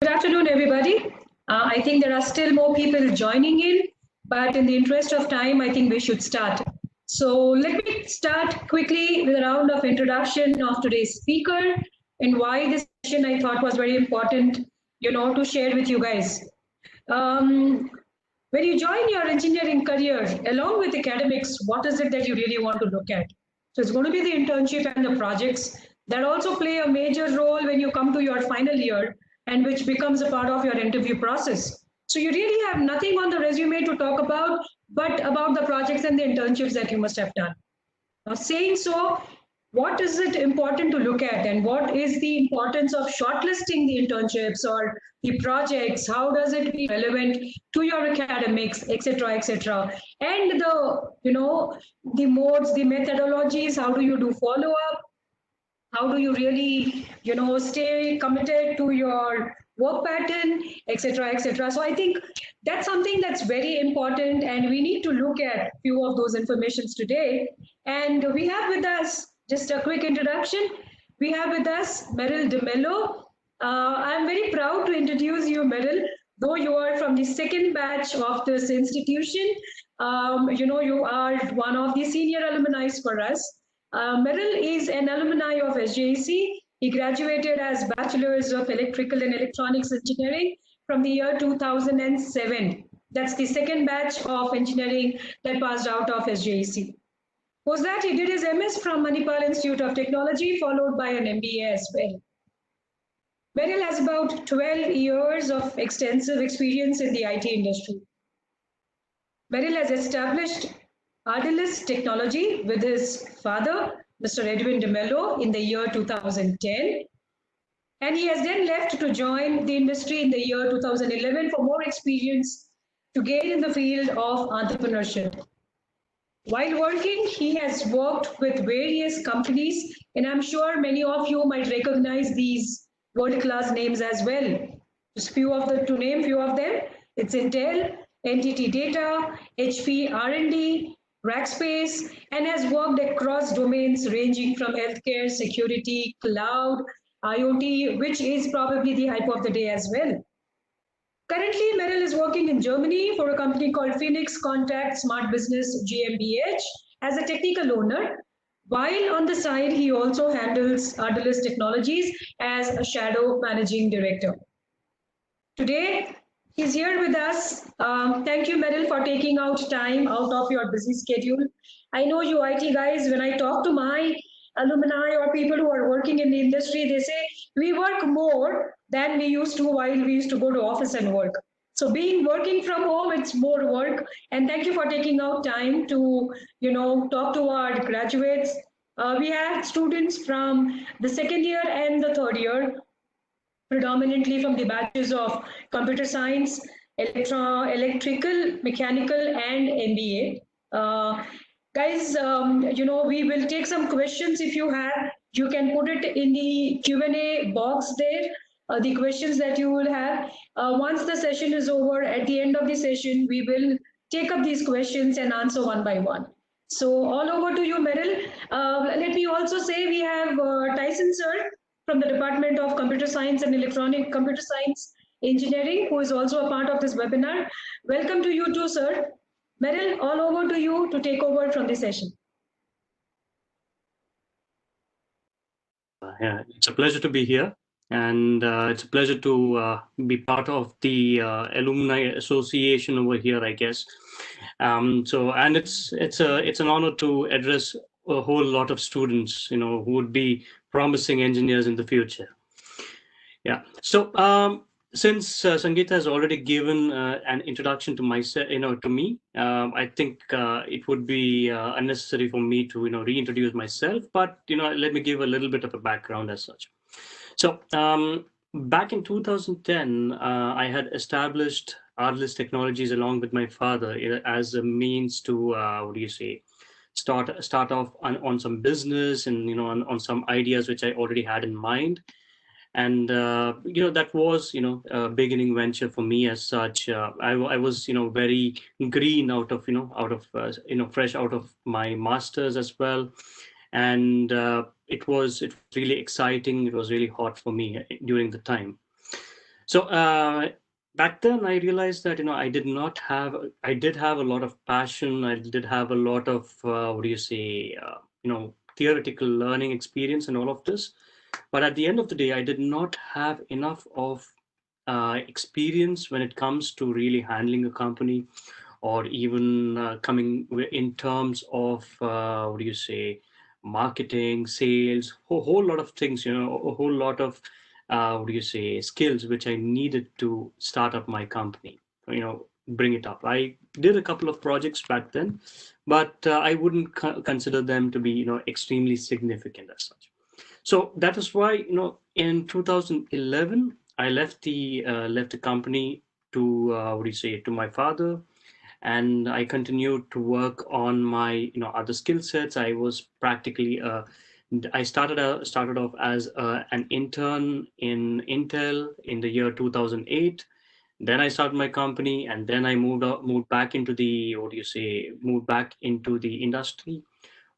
Good afternoon, everybody. I think there are still more people joining in, but in the interest of time, I think we should start. So let me start quickly with a round of introduction of today's speaker and why this session I thought was very important, to share with you guys. Um, when you join your engineering career, along with academics, what is it that you really want to look at? So it's going to be the internship and the projects that also play a major role when you come to your final year and which becomes a part of your interview process. So you really have nothing on the resume to talk about, but about the projects and the internships that you must have done. Now, saying so, what is it important to look at and what is the importance of shortlisting the internships or the projects? How does it be relevant to your academics, etc., etc.? And the modes, the methodologies, how do you do follow up? How do you really, stay committed to your work pattern, etc., etc.? So I think that's something that's very important, and we need to look at few of those informations today. And we have with us, just a quick introduction, we have with us Merryl DeMello. I'm very proud to introduce you, Merryl. Though you are from the second batch of this institution, you are one of the senior alumni for us. Merrill is an alumni of SJEC. He graduated as Bachelor's of Electrical and Electronics Engineering from the year 2007. That's the second batch of engineering that passed out of SJEC. Post that, he did his MS from Manipal Institute of Technology, followed by an MBA as well. Merrill has about 12 years of extensive experience in the IT industry. Merrill has established Adrelis technology with his father, Mr. Edwin DeMello, in the year 2010. And he has then left to join the industry in the year 2011 for more experience to gain in the field of entrepreneurship. While working, he has worked with various companies, and I'm sure many of you might recognize these world-class names as well. Just to name few of them, it's Intel, NTT Data, HP R&D, Rackspace, and has worked across domains ranging from healthcare, security, cloud, IoT, which is probably the hype of the day as well. Currently, Merrill is working in Germany for a company called Phoenix Contact Smart Business GmbH as a technical owner, while on the side, he also handles Adrelis Technologies as a shadow managing director. Today, he's here with us. Thank you, Merrill, for taking out time out of your busy schedule. I know you IT guys, when I talk to my alumni or people who are working in the industry, they say we work more than we used to while we used to go to office and work. So working from home, it's more work. And thank you for taking out time to, talk to our graduates. We have students from the second year and the third year, predominantly from the batches of computer science, electrical, mechanical, and MBA. Guys, we will take some questions if you have. You can put it in the Q&A box there, the questions that you will have. Once the session is over, at the end of the session, we will take up these questions and answer one by one. So all over to you, Merrill. Let me also say we have Tyson, sir, from the Department of Computer Science and Electronic Computer Science Engineering, who is also a part of this webinar. Welcome to you too, sir. Merrill, all over to you to take over from the session. Yeah, it's a pleasure to be here, and it's a pleasure to be part of the Alumni Association over here, I guess. And it's an honor to address a whole lot of students, who would be promising engineers in the future. Yeah. So since Sangeeta has already given an introduction to myself, to me, I think it would be unnecessary for me to, reintroduce myself. But let me give a little bit of a background as such. So back in 2010, I had established Adrelis Technologies along with my father as a means to start off on some business and on some ideas which I already had in mind. And that was a beginning venture for me as such. I was very green out of fresh out of my masters as well, and it was really exciting. It was really hot for me during the time. So back then, I realized that I did have a lot of passion. I did have a lot of what do you say, theoretical learning experience and all of this. But at the end of the day, I did not have enough of experience when it comes to really handling a company, or even coming in terms of what do you say, marketing, sales, whole lot of things, a whole lot of what do you say, skills which I needed to start up my company, bring it up. I did a couple of projects back then, but I wouldn't consider them to be extremely significant as such. So that is why, in 2011, I left the company to what do you say, to my father, and I continued to work on my other skill sets. I was practically I started off as an intern in Intel in the year 2008. Then I started my company, and then I moved back into the what do you say, moved back into the industry,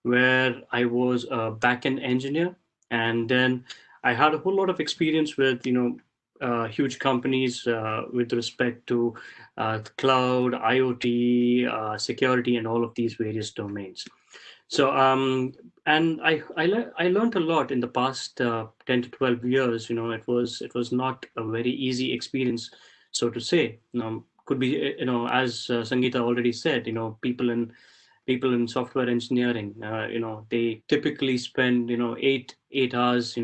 where I was a backend engineer, and then I had a whole lot of experience with huge companies with respect to cloud, IoT, security, and all of these various domains. So and I learned a lot in the past 10 to 12 years. It was not a very easy experience, so to say. Could be as Sangeeta already said. People in software engineering, they typically spend 8 hours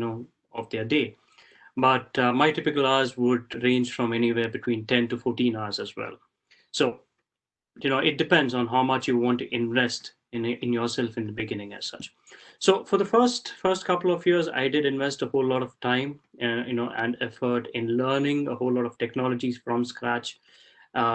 of their day, but my typical hours would range from anywhere between 10 to 14 hours as well. So it depends on how much you want to invest in yourself in the beginning as such. So for the first couple of years, I did invest a whole lot of time and effort in learning a whole lot of technologies from scratch.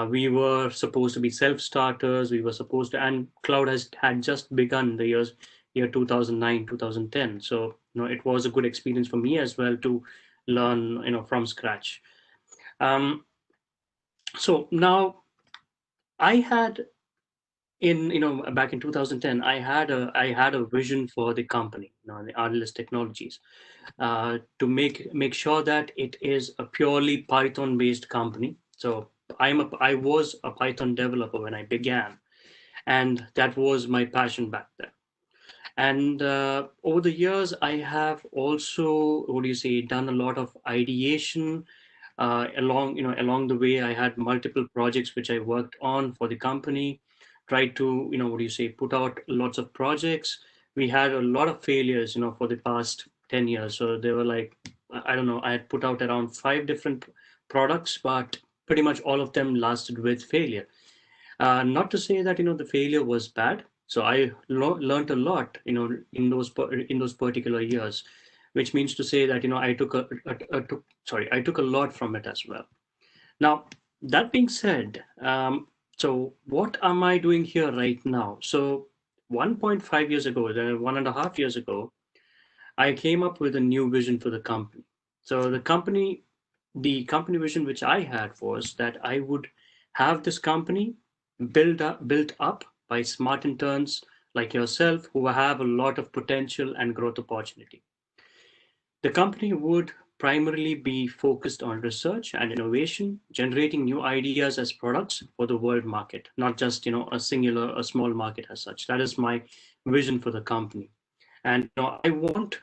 We were supposed to be self-starters. We were supposed to, and cloud had just begun the year 2009, 2010. So, it was a good experience for me as well to learn, from scratch. Um, so now I had back in 2010, I had a vision for the company, the Adrelis Technologies, to make sure that it is a purely Python based company. So I was a Python developer when I began, and that was my passion back then. And over the years, I have also, what do you say, done a lot of ideation. Along the way, I had multiple projects which I worked on for the company. Tried to, what do you say, put out lots of projects. We had a lot of failures, for the past 10 years. So they were like, I don't know, I had put out around 5 different products, but pretty much all of them lasted with failure. Not to say that the failure was bad. So I learned a lot, in those particular years, which means to say that I took a lot from it as well. Now, that being said, so what am I doing here right now? So 1.5 years ago, then 1.5 years ago, I came up with a new vision for the company. So the company vision which I had was that I would have this company built up by smart interns like yourself, who have a lot of potential and growth opportunity. The company would primarily be focused on research and innovation, generating new ideas as products for the world market, not just a small market as such. That is my vision for the company. And I want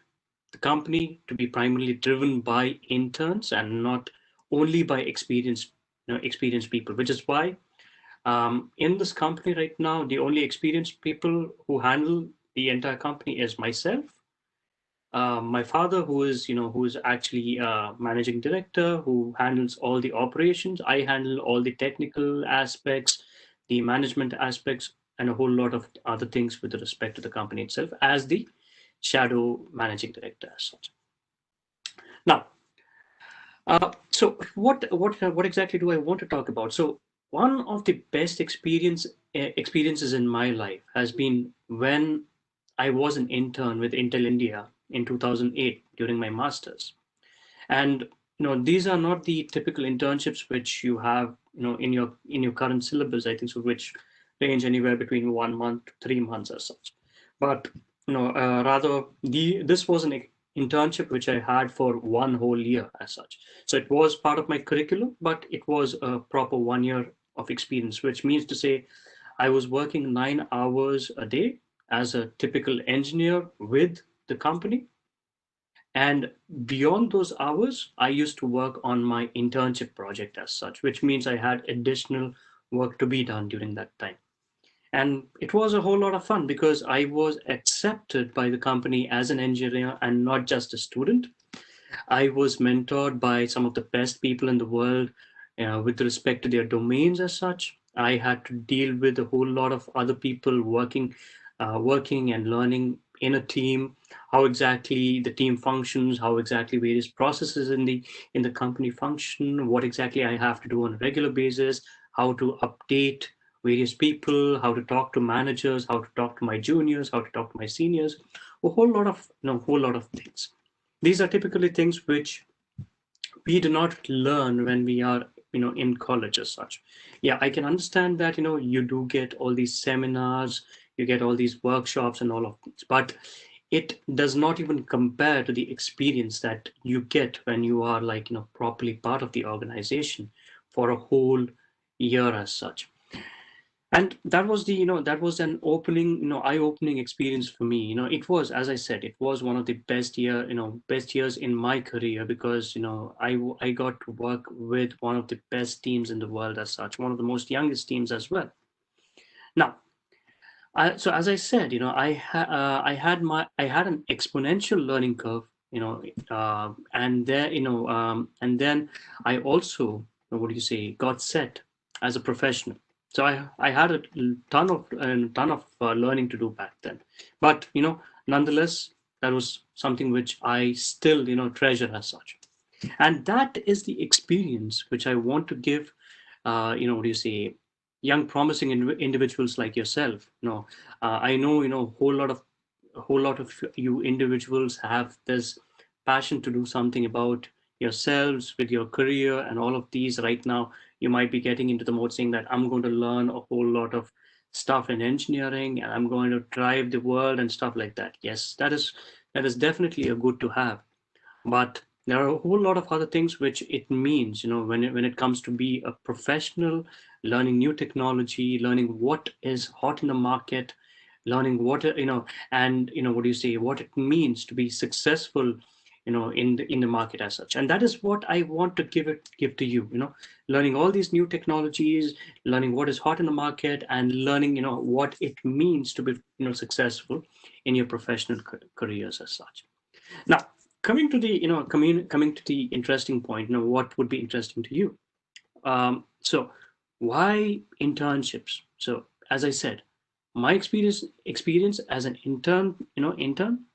the company to be primarily driven by interns and not only by experienced people, which is why in this company right now, the only experienced people who handle the entire company is myself, my father, who is actually managing director, who handles all the operations. I handle all the technical aspects, the management aspects, and a whole lot of other things with respect to the company itself as the shadow managing director as such. Now, so what exactly do I want to talk about? So one of the best experiences in my life has been when I was an intern with Intel India in 2008 during my masters. And these are not the typical internships which you have in your current syllabus, I think, so which range anywhere between 1 month to 3 months or such. But rather, this was internship which I had for 1 whole year as such. So it was part of my curriculum, but it was a proper 1 year of experience, which means to say I was working 9 hours a day as a typical engineer with the company. And beyond those hours, I used to work on my internship project as such, which means I had additional work to be done during that time. And it was a whole lot of fun because I was accepted by the company as an engineer and not just a student. I was mentored by some of the best people in the world with respect to their domains as such. I had to deal with a whole lot of other people working and learning in a team, how exactly the team functions, how exactly various processes in the company function, what exactly I have to do on a regular basis, how to update various people, how to talk to managers, how to talk to my juniors, how to talk to my seniors, a whole lot of things. These are typically things which we do not learn when we are in college as such. Yeah, I can understand that you do get all these seminars, you get all these workshops and all of these, but it does not even compare to the experience that you get when you are like properly part of the organization for a whole year as such. And that was that was an opening eye-opening experience for me. It was, as I said, it was one of the best years in my career, because I got to work with one of the best teams in the world as such, one of the most youngest teams as well. Now, so as I said, I had an exponential learning curve, and then I also, what do you say, got set as a professional. So I had a ton of learning to do back then, but nonetheless, that was something which I still treasure as such, and that is the experience which I want to give, what do you say, young promising individuals like yourself. I know a whole lot of you individuals have this passion to do something about yourselves with your career and all of these. Right now you might be getting into the mode saying that I'm going to learn a whole lot of stuff in engineering and I'm going to drive the world and stuff like that. Yes, that is definitely a good to have, but there are a whole lot of other things which it means, when it comes to be a professional, learning new technology, learning what is hot in the market, learning what and what do you say, what it means to be successful in the market as such. And that is what I want to give to you, learning all these new technologies, learning what is hot in the market, and learning what it means to be successful in your professional careers as such. Now, coming to the coming to the interesting point, what would be interesting to you? So, why internships? So, as I said, my experience as an intern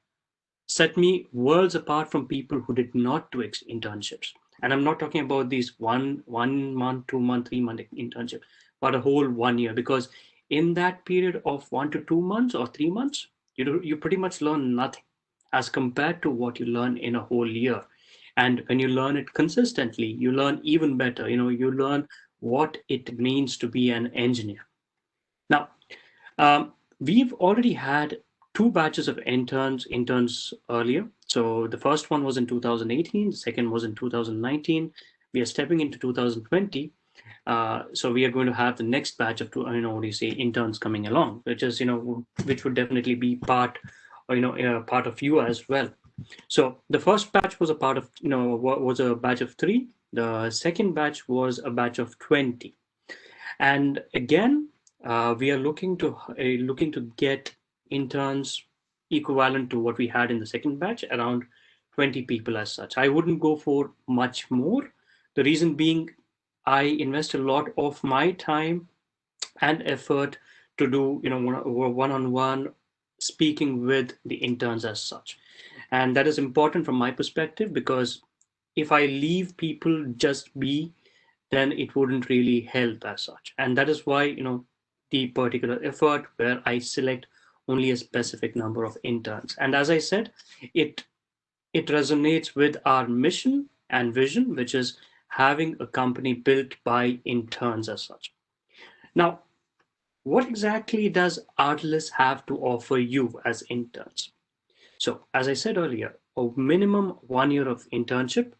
set me worlds apart from people who did not do internships. And I'm not talking about these one month, 2 month, 3 month internship, but a whole 1 year. Because in that period of 1 to 2 months or 3 months, you pretty much learn nothing as compared to what you learn in a whole year. And when you learn it consistently, you learn even better. You learn what it means to be an engineer. Now, we've already had two batches of interns earlier. So the first one was in 2018, the second was in 2019. We are stepping into 2020. So we are going to have the next batch of what do you say, interns coming along, which is which would definitely be part part of you as well. So the first batch was a part of was a batch of 3. The second batch was a batch of 20. And again, we are looking to get interns equivalent to what we had in the second batch, around 20 people as such. I wouldn't go for much more. The reason being, I invest a lot of my time and effort to do one-on-one speaking with the interns as such. And that is important from my perspective, because if I leave people just be, then it wouldn't really help as such. And that is why the particular effort where I select only a specific number of interns. And as I said, it it resonates with our mission and vision, which is having a company built by interns as such. Now, what exactly does Adrelis have to offer you as interns? So as I said earlier, a minimum 1 year of internship.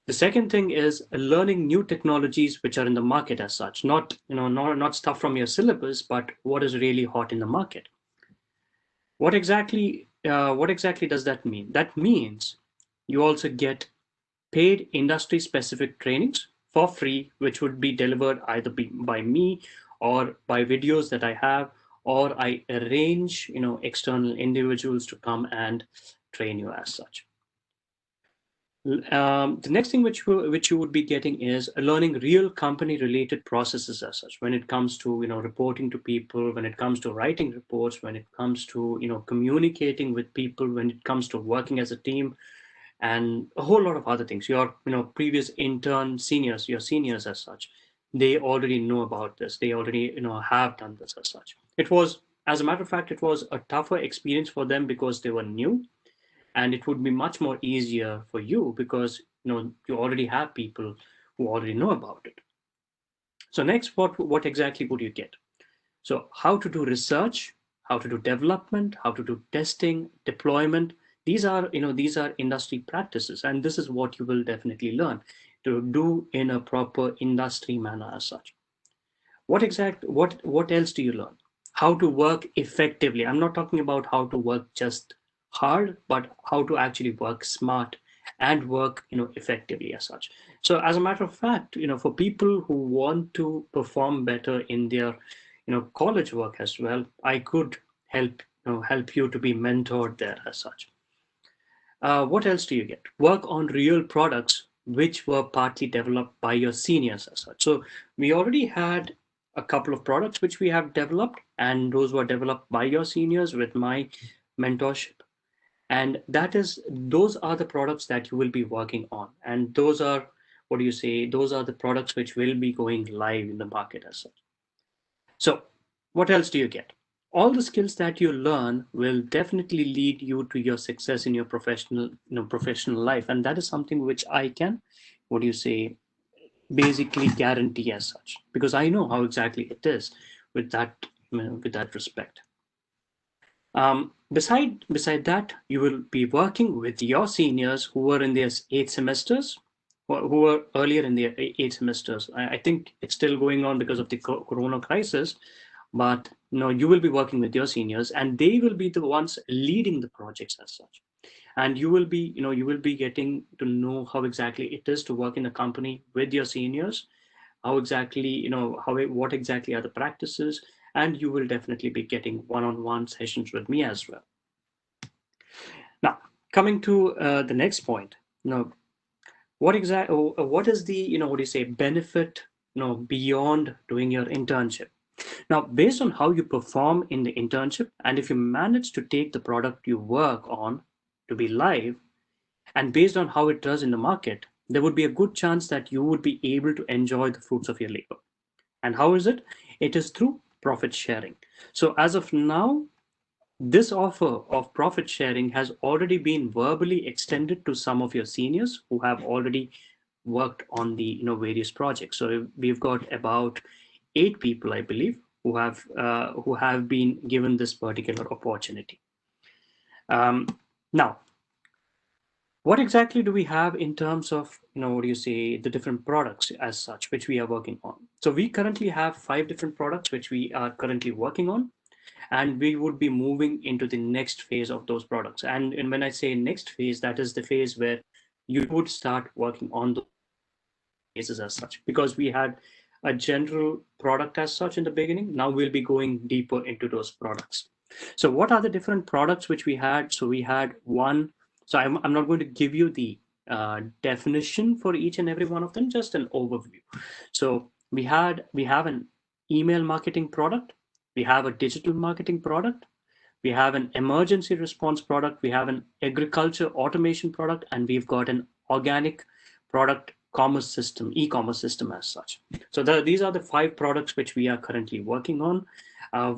The second thing is learning new technologies which are in the market as such, not stuff from your syllabus, but what is really hot in the market. What exactly does that mean? That means you also get paid industry specific trainings for free, which would be delivered either by me or by videos that I have, or I arrange external individuals to come and train you as such. The next thing which you would be getting is learning real company related processes as such, when it comes to reporting to people, when it comes to writing reports, when it comes to communicating with people, when it comes to working as a team, and a whole lot of other things. Your previous your seniors as such, they already know about this. They already have done this as such. It was, as a matter of fact, it was a tougher experience for them because they were new, and it would be much more easier for you because you already have people who already know about it. So next, what exactly would you get? So how to do research, how to do development, how to do testing, deployment. These are industry practices, and this is what you will definitely learn to do in a proper industry manner as such. What else do you learn? How to work effectively. I'm not talking about how to work just hard, but how to actually work smart and work effectively as such. So as a matter of fact, for people who want to perform better in their college work as well, I could help you to be mentored there as such. What else do you get? Work on real products which were partly developed by your seniors as such. So we already had a couple of products which we have developed, and those were developed by your seniors with my mentorship. And those are the products that you will be working on. And those are, what do you say? Those are the products which will be going live in the market as such. So what else do you get? All the skills that you learn will definitely lead you to your success in your professional life. And that is something which I can, what do you say, basically guarantee as such, because I know how exactly it is with that respect. Beside that, you will be working with your seniors who were in their 8 semesters, who were earlier in their 8 semesters. I think it's still going on because of the corona crisis, but you will be working with your seniors, and they will be the ones leading the projects as such. And you will be getting to know how exactly it is to work in a company with your seniors, how exactly what exactly are the practices, and you will definitely be getting one-on-one sessions with me as well. Now, coming to the next point, what is the what do you say benefit beyond doing your internship? Now, based on how you perform in the internship, and if you manage to take the product you work on to be live, and based on how it does in the market, there would be a good chance that you would be able to enjoy the fruits of your labor. And how is it? It is through profit sharing. So as of now, this offer of profit sharing has already been verbally extended to some of your seniors who have already worked on the various projects. So we've got about 8 people, I believe, who have been given this particular opportunity. Now, what exactly do we have in terms of what do you say the different products as such which we are working on? So we currently have 5 different products which we are currently working on, and we would be moving into the next phase of those products. And when I say next phase, that is the phase where you would start working on those phases as such, because we had a general product as such in the beginning. Now we'll be going deeper into those products. So what are the different products which we had? So we had one. So I'm not going to give you the definition for each and every one of them, just an overview. So we have an email marketing product, we have a digital marketing product, we have an emergency response product, we have an agriculture automation product, and we've got an organic product e-commerce system as such. So these are the 5 products which we are currently working on.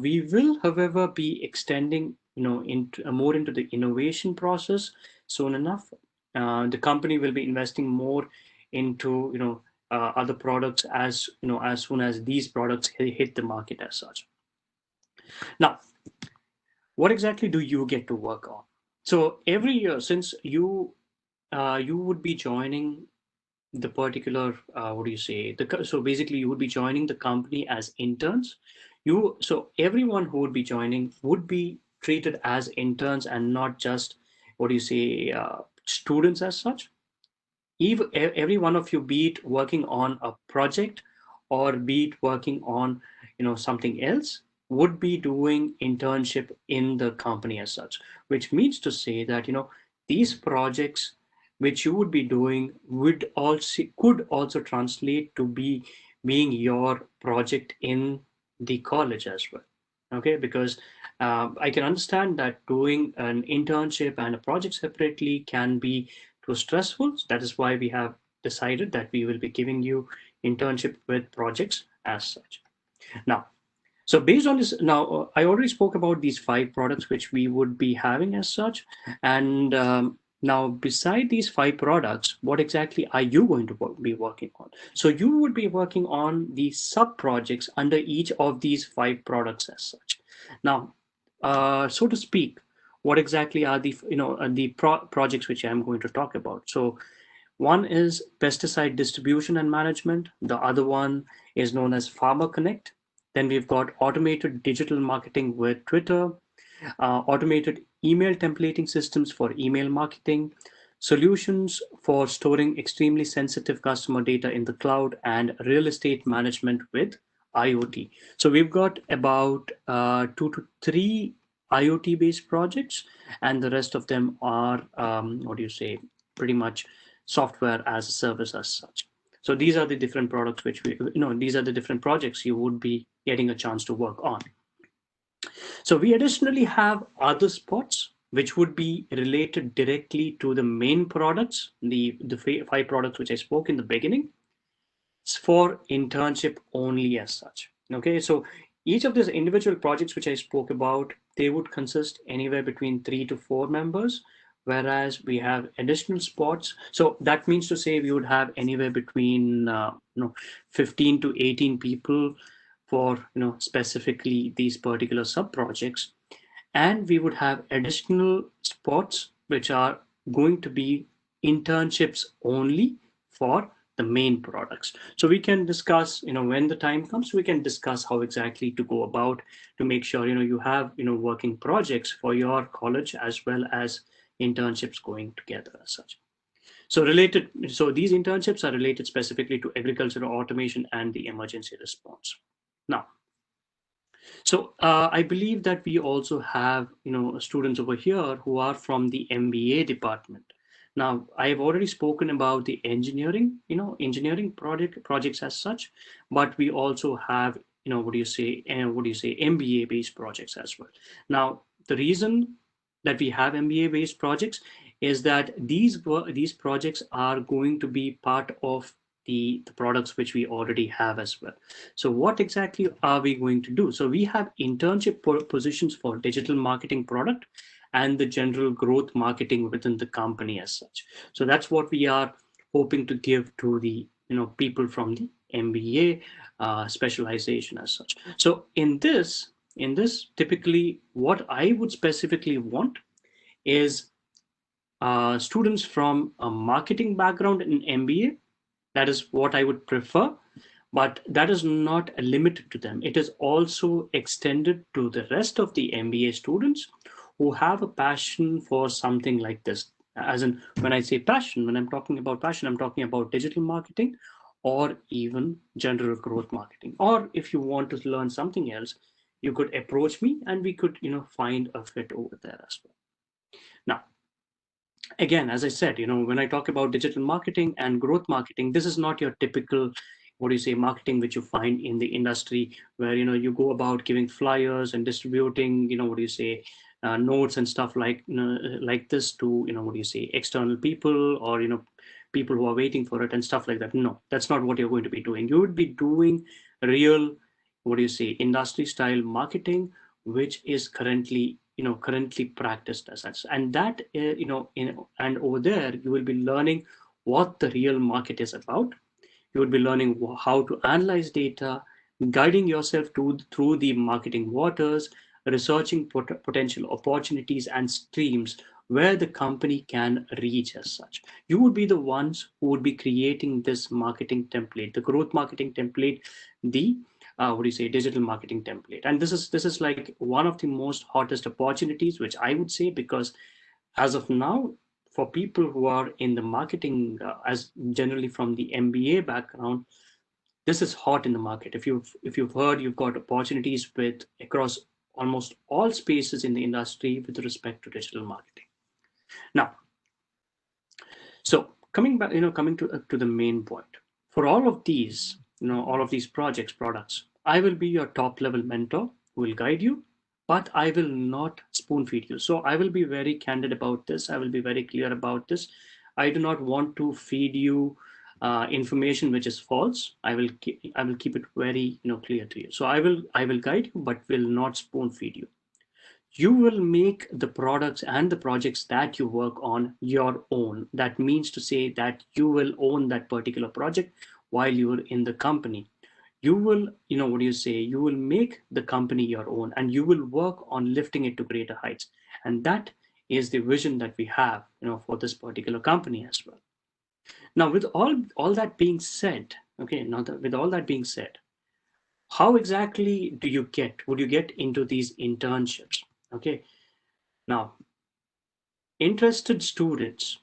We will, however, be extending more into the innovation process soon enough. The company will be investing more into other products as soon as these products hit the market as such. Now, what exactly do you get to work on? So every year, since you would be joining the particular what do you say so basically you would be joining the company as interns. So everyone who would be joining would be treated as interns and not just what do you say students as such. Every one of you, be it working on a project or be it working on something else, would be doing internship in the company as such, which means to say that these projects which you would be doing could also translate to being your project in the college as well. Okay, because I can understand that doing an internship and a project separately can be too stressful. That is why we have decided that we will be giving you internship with projects as such. Now, so based on this, now I already spoke about these 5 products which we would be having as such. And now beside these 5 products, what exactly are you going to be working on? So you would be working on the sub projects under each of these 5 products as such. Now, so to speak, what exactly are the projects which I'm going to talk about? So one is pesticide distribution and management. The other one is known as Farmer Connect. Then we've got automated digital marketing with Twitter, automated email templating systems for email marketing, solutions for storing extremely sensitive customer data in the cloud, and real estate management with IoT. So we've got about 2 to 3 IoT based projects, and the rest of them are, pretty much software as a service as such. So these are the different products which these are the different projects you would be getting a chance to work on. So we additionally have other spots which would be related directly to the main products, the 5 products which I spoke in the beginning, for internship only as such. Okay, so each of these individual projects which I spoke about, they would consist anywhere between 3 to 4 members, whereas we have additional spots. So that means to say we would have anywhere between 15 to 18 people for specifically these particular sub projects. And we would have additional spots which are going to be internships only for the main products. So we can discuss, when the time comes, we can discuss how exactly to go about to make sure, you have, working projects for your college as well as internships going together as such. So these internships are related specifically to agricultural automation and the emergency response. Now, so I believe that we also have, students over here who are from the MBA department. Now, I've already spoken about the engineering projects as such, but we also have, MBA based projects as well. Now, the reason that we have MBA based projects is that these projects are going to be part of the products which we already have as well. So what exactly are we going to do? So we have internship positions for digital marketing product and the general growth marketing within the company as such. So that's what we are hoping to give to the people from the MBA specialization as such. So in this typically what I would specifically want is students from a marketing background in MBA. That is what I would prefer, but that is not limited to them. It is also extended to the rest of the MBA students who have a passion for something like this. As in, when I say passion, when I'm talking about passion, I'm talking about digital marketing or even general growth marketing. Or if you want to learn something else, you could approach me and we could, find a fit over there as well. Now, again, as I said, when I talk about digital marketing and growth marketing, this is not your typical, marketing which you find in the industry where, you go about giving flyers and distributing, notes and stuff like this to, external people or, people who are waiting for it and stuff like that. No, that's not what you're going to be doing. You would be doing real, industry style marketing, which is currently practiced as such. And that and over there you will be learning what the real market is about. You will be learning how to analyze data, guiding yourself through the marketing waters, researching potential opportunities and streams where the company can reach as such. You would be the ones who would be creating this marketing template, the growth marketing template, the digital marketing template. And this is like one of the most hottest opportunities, which I would say, because as of now, for people who are in the marketing, as generally from the MBA background, this is hot in the market. If you've heard, you've got opportunities with across almost all spaces in the industry with respect to digital marketing. Now, so coming back, coming to the main point, for all of these, all of these projects, products, I will be your top level mentor who will guide you, but I will not spoon feed you. So I will be very candid about this. I will be very clear about this. I do not want to feed you information which is false. I will keep it very clear to you. So I will guide you, but will not spoon feed you. You will make the products and the projects that you work on your own. That means to say that you will own that particular project while you're in the company. You will, you will make the company your own, and you will work on lifting it to greater heights. And that is the vision that we have, for this particular company as well. Now, with all that being said, okay, with all that being said, how exactly would you get into these internships? Okay, now, interested students,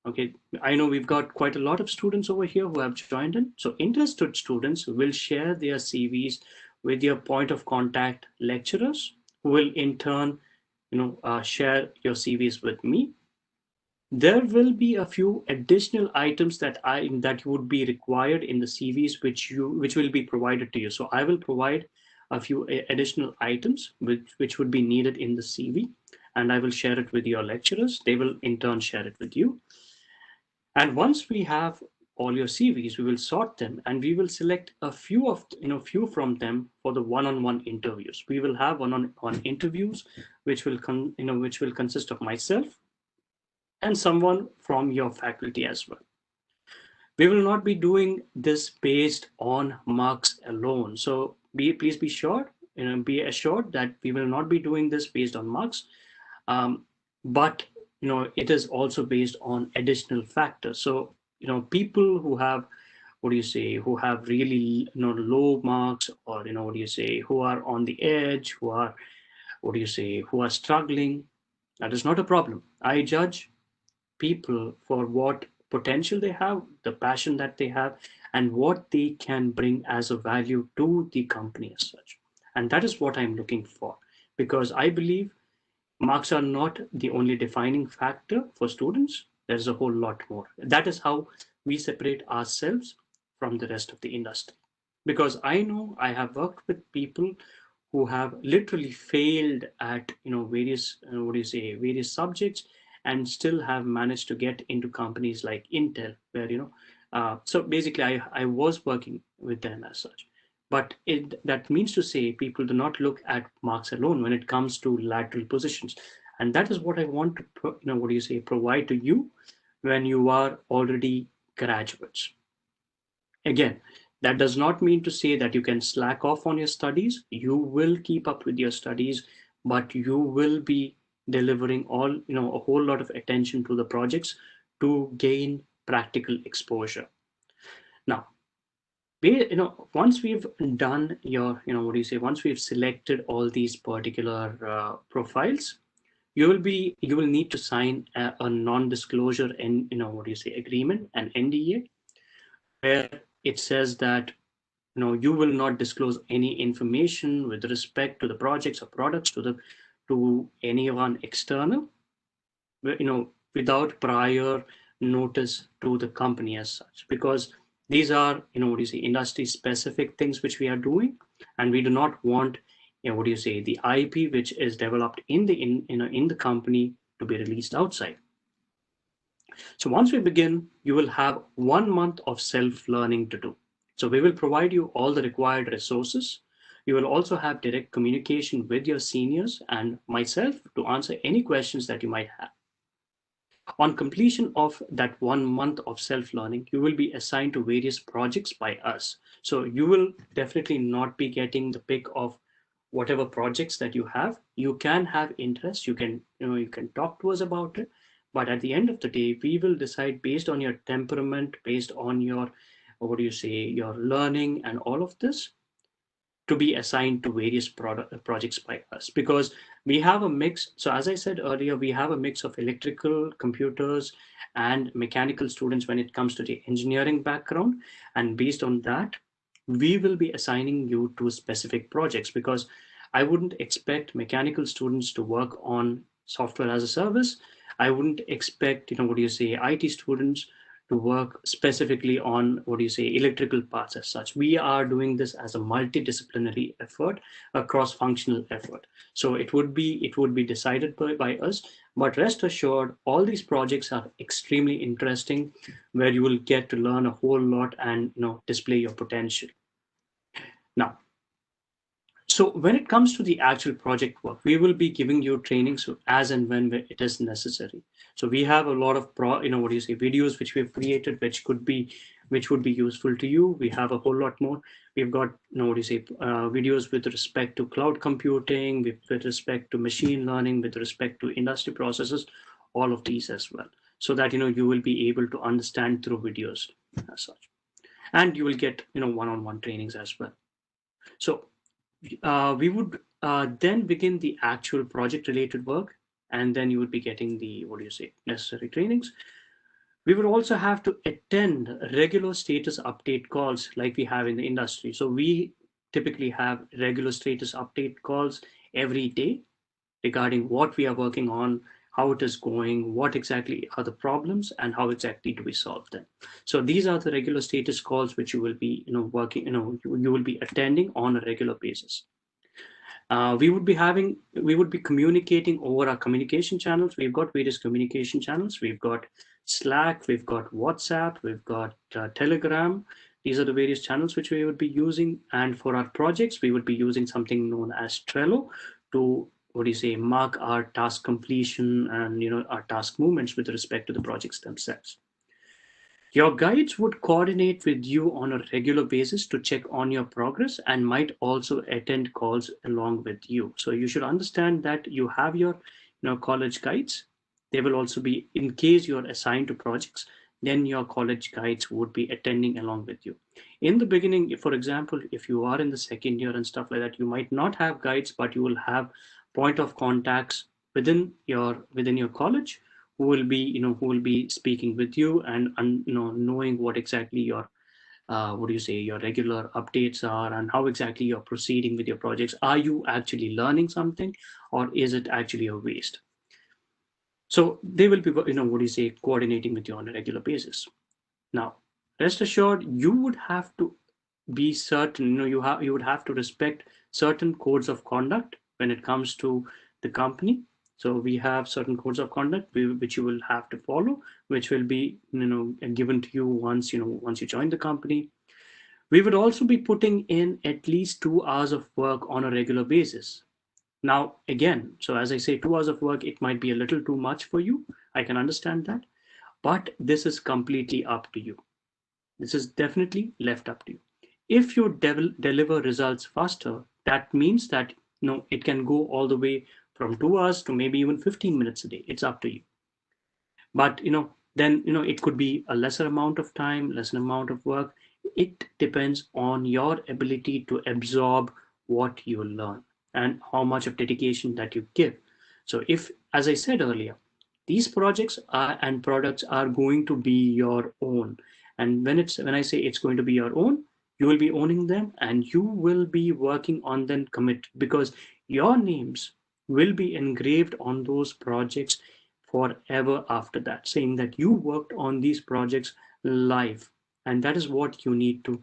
okay, I know we've got quite a lot of students over here who have joined in. So interested students will share their CVs with your point of contact lecturers, who will in turn, share your CVs with me. There will be a few additional items that would be required in the CVs, which will be provided to you. So I will provide a few additional items which would be needed in the CV, and I will share it with your lecturers. They will in turn share it with you. And once we have all your CVs, we will sort them, and we will select a few from them for the one-on-one interviews. We will have one-on-one interviews, which will consist of myself and someone from your faculty as well. We will not be doing this based on marks alone. So please be sure, be assured that we will not be doing this based on marks, but it is also based on additional factors. So people who have who have really low marks, or who are on the edge, who are who are struggling, that is not a problem. I judge people for what potential they have, the passion that they have, and what they can bring as a value to the company as such. And that is what I'm looking for, because I believe marks are not the only defining factor for students. There's a whole lot more. That is how we separate ourselves from the rest of the industry. Because I know I have worked with people who have literally failed at various various subjects, and still have managed to get into companies like Intel, where so basically I was working with them as such. But that means to say people do not look at marks alone when it comes to lateral positions, and that is what I want to provide to you when you are already graduates. Again, that does not mean to say that you can slack off on your studies. You will keep up with your studies, but you will be delivering a whole lot of attention to the projects to gain practical exposure. Now, once we've done your, once we've selected all these particular profiles, you will need to sign a non-disclosure and agreement, an NDA, where it says that you will not disclose any information with respect to the projects or products to anyone external, without prior notice to the company as such, because these are industry specific things which we are doing, and we do not want the IP which is developed in the company to be released outside. So once we begin, you will have 1 month of self-learning to do. So we will provide you all the required resources. You will also have direct communication with your seniors and myself to answer any questions that you might have. On completion of that 1 month of self-learning, you will be assigned to various projects by us. So you will definitely not be getting the pick of whatever projects that you have. You can have interest, you can talk to us about it, but at the end of the day, we will decide based on your temperament, based on your, what do you say, your learning and all of this, to be assigned to various projects by us, because we have a mix. So as I said earlier, we have a mix of electrical, computers, and mechanical students when it comes to the engineering background. And based on that, we will be assigning you to specific projects, because I wouldn't expect mechanical students to work on software as a service. I wouldn't expect, what do you say, IT students to work specifically on, what do you say, electrical parts as such. We are doing this as a multidisciplinary effort, a cross-functional effort. So it would be decided by us, but rest assured, all these projects are extremely interesting, where you will get to learn a whole lot and display your potential. Now, so when it comes to the actual project work, we will be giving you trainings as and when it is necessary. So we have a lot of videos which we've created, which would be useful to you. We have a whole lot more. We've got videos with respect to cloud computing, with respect to machine learning, with respect to industry processes, all of these as well, so that you will be able to understand through videos as such, and you will get one-on-one trainings as well. So we would then begin the actual project related work, and then you would be getting the necessary trainings. We would also have to attend regular status update calls like we have in the industry. So we typically have regular status update calls every day regarding what we are working on, how it is going, what exactly are the problems, and how exactly do we solve them. So these are the regular status calls which you will be working, you will be attending on a regular basis. We would be communicating over our communication channels. We've got various communication channels. We've got Slack, we've got WhatsApp, we've got Telegram. These are the various channels which we would be using. And for our projects, we would be using something known as Trello to mark our task completion and our task movements with respect to the projects themselves. Your guides would coordinate with you on a regular basis to check on your progress and might also attend calls along with you. So you should understand that you have your college guides. They will also be, in case you're assigned to projects, then your college guides would be attending along with you. In the beginning, for example, if you are in the second year and stuff like that, you might not have guides, but you will have point of contacts within your college who will be speaking with you and knowing what exactly your your regular updates are, and how exactly you're proceeding with your projects. Are you actually learning something, or is it actually a waste? So they will be coordinating with you on a regular basis. Now, rest assured, you would have to be certain, you would have to respect certain codes of conduct when it comes to the company. So we have certain codes of conduct which you will have to follow, which will be given to you once you join the company. We would also be putting in at least 2 hours of work on a regular basis. Now, again, so as I say, 2 hours of work, it might be a little too much for you. I can understand that, but this is completely up to you. This is definitely left up to you. If you deliver results faster, that means that it can go all the way from 2 hours to maybe even 15 minutes a day. It's up to you. But then it could be a lesser amount of time, lesser amount of work. It depends on your ability to absorb what you learn and how much of dedication that you give. So if, as I said earlier, these projects and products are going to be your own, and when I say it's going to be your own, you will be owning them and you will be working on them because your names will be engraved on those projects forever after that, saying that you worked on these projects live. And that is what you need to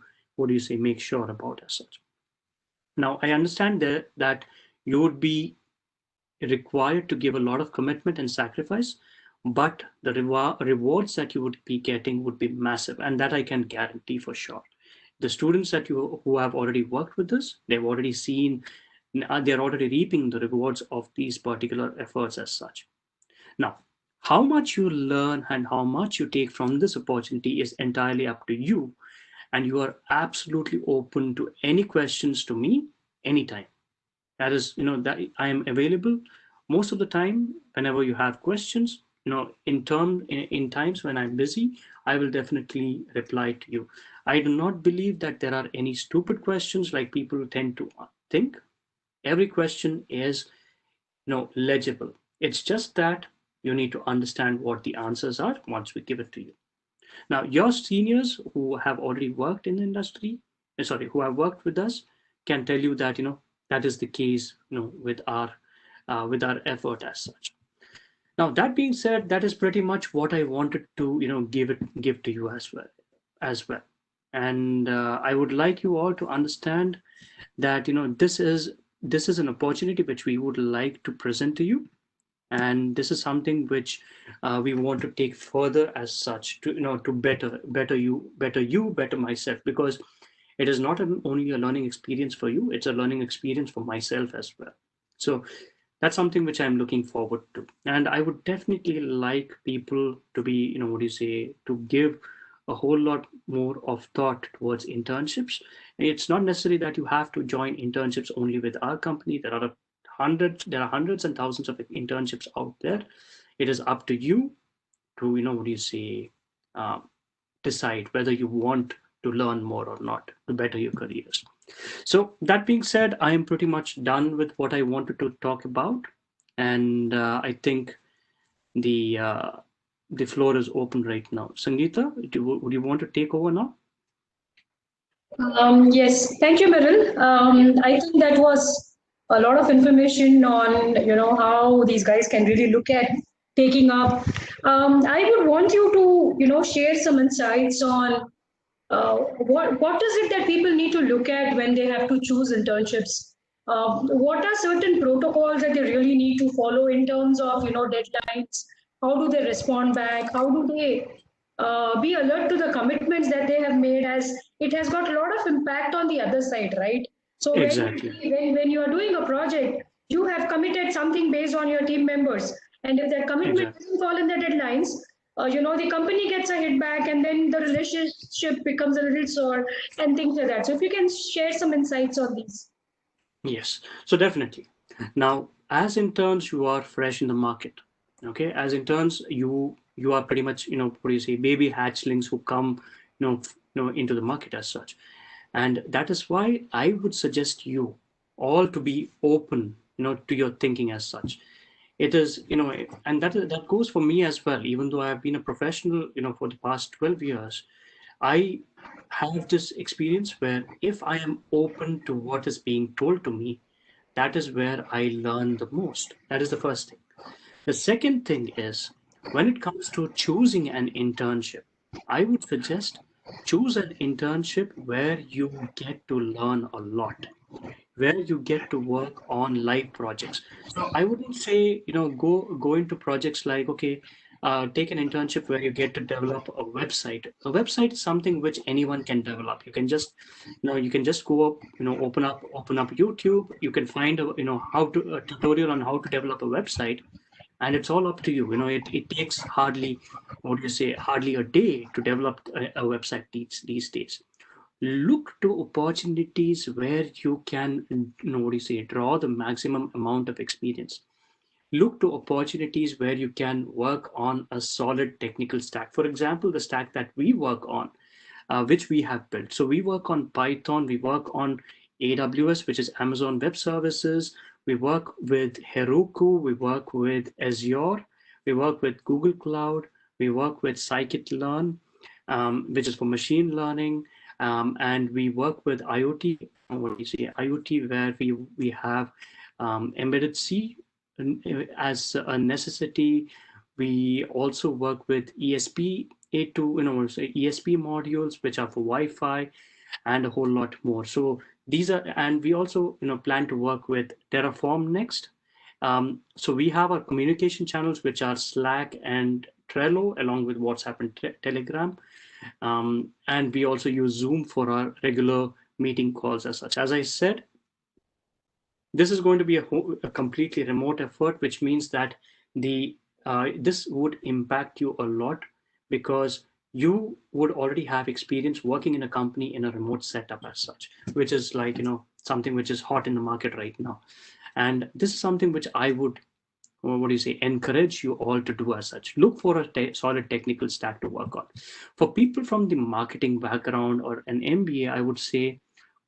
make sure about as such. Now, I understand that you would be required to give a lot of commitment and sacrifice, but the rewards that you would be getting would be massive, and that I can guarantee for sure. The students who have already worked with this, they've already seen, they're already reaping the rewards of these particular efforts as such. Now, how much you learn and how much you take from this opportunity is entirely up to you, and you are absolutely open to any questions to me anytime. That is, that I am available most of the time. Whenever you have questions, in times when I'm busy, I will definitely reply to you. I do not believe that there are any stupid questions like people tend to think. Every question is, legible. It's just that you need to understand what the answers are once we give it to you. Now, your seniors who have already worked in the industry, who have worked with us, can tell you that that is the case, with our effort as such. Now, that being said, that is pretty much what I wanted to give to you as well. And I would like you all to understand that this is an opportunity which we would like to present to you, and this is something which we want to take further as such, to better myself, because it is not only a learning experience for you, it's a learning experience for myself as well. So that's something which I'm looking forward to, and I would definitely like people to be, to give a whole lot more of thought towards internships. It's not necessary that you have to join internships only with our company. There are hundreds and thousands of internships out there. It is up to you to, uh, decide whether you want to learn more or not to better your careers. So that being said, I am pretty much done with what I wanted to talk about, and I think the uh, the floor is open right now. Sangeeta, would you want to take over now? Yes, thank you, Merrill. I think that was a lot of information on how these guys can really look at taking up. I would want you to share some insights on what is it that people need to look at when they have to choose internships. What are certain protocols that they really need to follow in terms of deadlines? How do they respond back? How do they be alert to the commitments that they have made, as it has got a lot of impact on the other side, right? So Exactly. when you are doing a project, you have committed something based on your team members, and if that commitment Exactly. doesn't fall in the deadlines, the company gets a hit back, and then the relationship becomes a little sore and things like that. So if you can share some insights on these. Yes. So definitely. Now, as interns, you are fresh in the market. Okay. As interns, you are pretty much, what do you say, baby hatchlings who come, into the market as such. And that is why I would suggest you all to be open, to your thinking as such. It is, and that goes for me as well. Even though I've been a professional, for the past 12 years, I have this experience where if I am open to what is being told to me, that is where I learn the most. That is the first thing. The second thing is, when it comes to choosing an internship, I would suggest choose an internship where you get to learn a lot, where you get to work on live projects. So I wouldn't say, go into projects like, okay, take an internship where you get to develop a website. A website is something which anyone can develop. You can just go up, open up YouTube. You can find a tutorial on how to develop a website, and it's all up to you. It takes hardly, what do you say, hardly a day to develop a website these days. Look to opportunities where you can, what do you say, draw the maximum amount of experience. Look to opportunities where you can work on a solid technical stack. For example, the stack that we work on, which we have built. So we work on Python, we work on AWS, which is Amazon Web Services. We work with Heroku, we work with Azure, we work with Google Cloud, we work with scikit-learn, which is for machine learning, and we work with IoT. What do you see? IoT, where we have embedded C as a necessity. We also work with ESP82, ESP modules, which are for Wi-Fi, and a whole lot more. So and we also, plan to work with Terraform next. So we have our communication channels, which are Slack and Trello, along with WhatsApp and Telegram. And we also use Zoom for our regular meeting calls as such. As I said, this is going to be a completely remote effort, which means that this would impact you a lot, because you would already have experience working in a company in a remote setup as such, which is like, something which is hot in the market right now. And this is something which I would, what do you say, encourage you all to do as such. Look for a solid technical stack to work on. For people from the marketing background or an MBA, I would say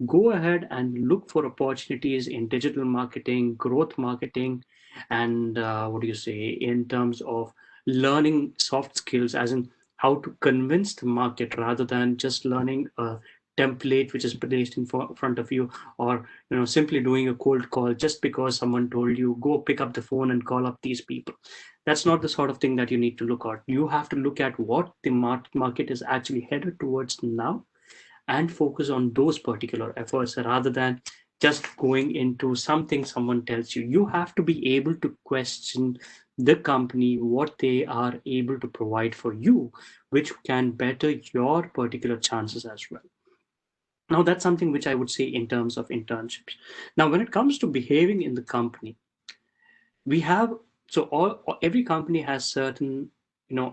go ahead and look for opportunities in digital marketing, growth marketing, and what do you say, in terms of learning soft skills, as in how to convince the market rather than just learning a template which is placed in front of you, or simply doing a cold call just because someone told you go pick up the phone and call up these people. That's not the sort of thing that you need to look at. You have to look at what the market is actually headed towards now, and focus on those particular efforts rather than just going into something someone tells you. You have to be able to question the company, what they are able to provide for you, which can better your particular chances as well. Now, that's something which I would say in terms of internships. Now, when it comes to behaving in the company, we have, so every company has certain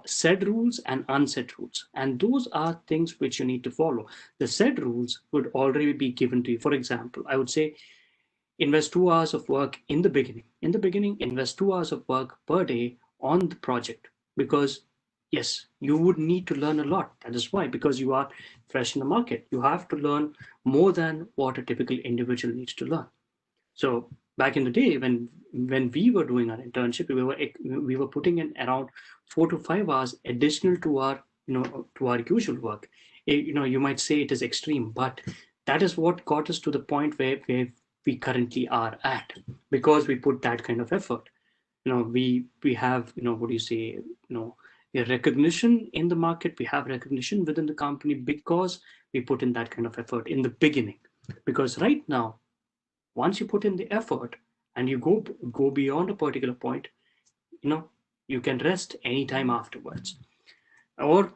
said rules and unsaid rules, and those are things which you need to follow. The said rules would already be given to you. For example, I would say invest 2 hours of work in the beginning. In the beginning, invest 2 hours of work per day on the project, because yes, you would need to learn a lot. That is why, because you are fresh in the market, you have to learn more than what a typical individual needs to learn. So back in the day, when we were doing our internship, we were putting in around 4 to 5 hours additional to our to our usual work. You might say it is extreme, but that is what got us to the point where we currently are at, because we put that kind of effort. We have, what do you say, a recognition in the market. We have recognition within the company because we put in that kind of effort in the beginning. Because right now, once you put in the effort and you go beyond a particular point, you can rest anytime afterwards. Or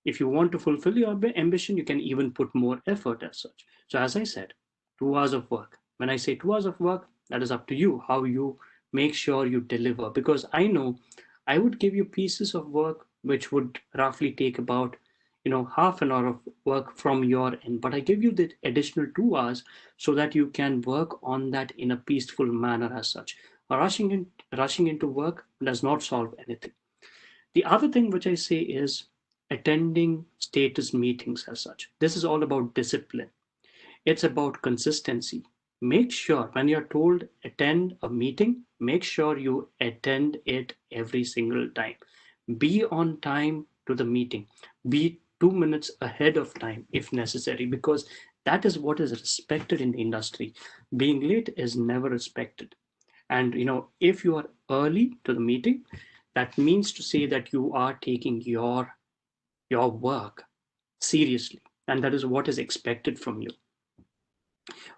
if you want to fulfill your ambition, you can even put more effort as such. So as I said, 2 hours of work. When I say 2 hours of work, that is up to you, how you make sure you deliver. Because I know I would give you pieces of work which would roughly take about half an hour of work from your end, but I give you the additional 2 hours so that you can work on that in a peaceful manner as such. Rushing into work does not solve anything. The other thing which I say is attending status meetings as such. This is all about discipline. It's about consistency. Make sure when you're told attend a meeting, make sure you attend it every single time. Be on time to the meeting. Be 2 minutes ahead of time if necessary, because that is what is respected in the industry. Being late is never respected. And if you are early to the meeting, that means to say that you are taking your work seriously, and that is what is expected from you.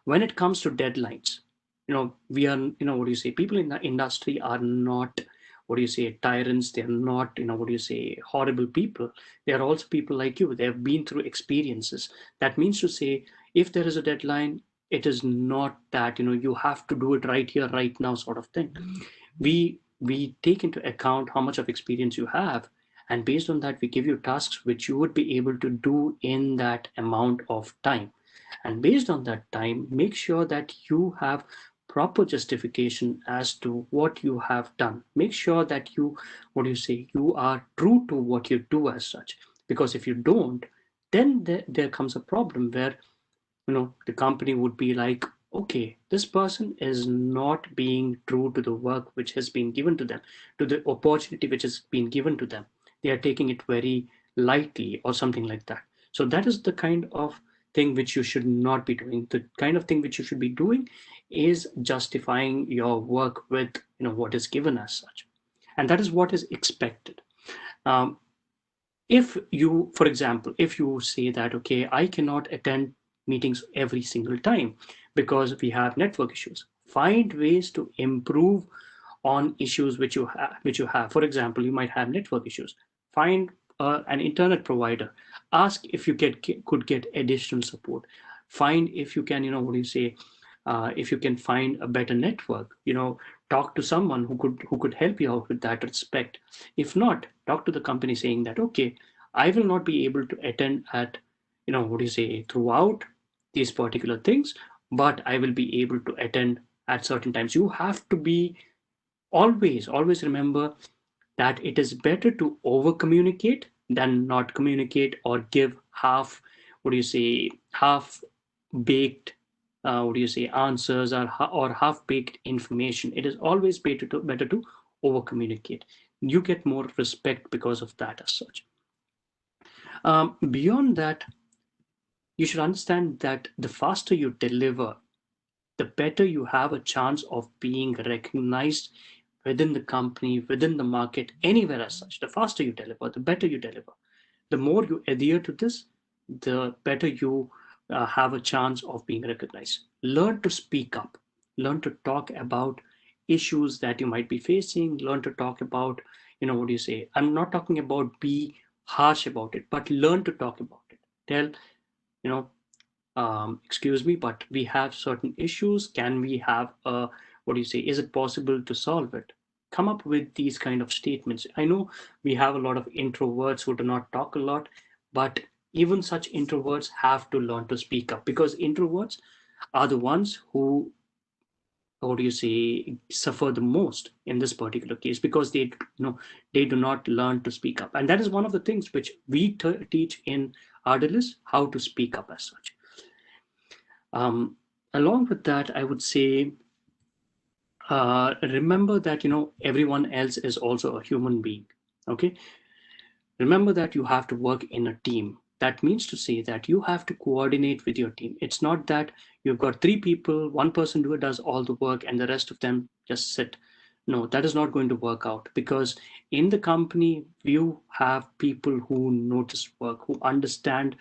When it comes to deadlines, we are, what do you say, people in the industry are not, what do you say, tyrants. They're not, what do you say, horrible people. They are also people like you. They have been through experiences. That means to say, if there is a deadline, it is not that you have to do it right here right now sort of thing. We take into account how much of experience you have, and based on that we give you tasks which you would be able to do in that amount of time. And based on that time, make sure that you have proper justification as to what you have done. Make sure that you, what do you say, you are true to what you do as such. Because if you don't, then there comes a problem where the company would be like, okay, this person is not being true to the work which has been given to them, to the opportunity which has been given to them. They are taking it very lightly or something like that. So that is the kind of thing which you should not be doing. The kind of thing which you should be doing is justifying your work with what is given as such, and that is what is expected. If you, for example, if you say that, okay, I cannot attend meetings every single time because we have network issues, find ways to improve on issues which you have. For example, you might have network issues. Find an internet provider. Ask if you could get additional support. Find if you can, what do you say, if you can find a better network. Talk to someone who could help you out with that respect. If not, talk to the company saying that, okay, I will not be able to attend at, throughout these particular things, but I will be able to attend at certain times. You have to be always remember that it is better to over communicate than not communicate or give half baked answers or half baked information. It is always better to over communicate. You get more respect because of that as such. Beyond that, you should understand that the faster you deliver, the better you have a chance of being recognized within the company, within the market, anywhere as such. The faster you deliver, the better you deliver. The more you adhere to this, the better you have a chance of being recognized. Learn to speak up. Learn to talk about issues that you might be facing. Learn to talk about, I'm not talking about be harsh about it, but learn to talk about it. Tell, you know, excuse me, but we have certain issues. Can we have is it possible to solve it? Come up with these kind of statements. I know we have a lot of introverts who do not talk a lot, but even such introverts have to learn to speak up, because introverts are the ones who, suffer the most in this particular case, because they do not learn to speak up. And that is one of the things which we teach in Adrelis, how to speak up as such. Along with that, I would say, remember that everyone else is also a human being. Okay, remember that you have to work in a team. That means to say that you have to coordinate with your team. It's not that you've got three people, one person does all the work and the rest of them just sit. No, that is not going to work out, because in the company you have people who notice work, who understand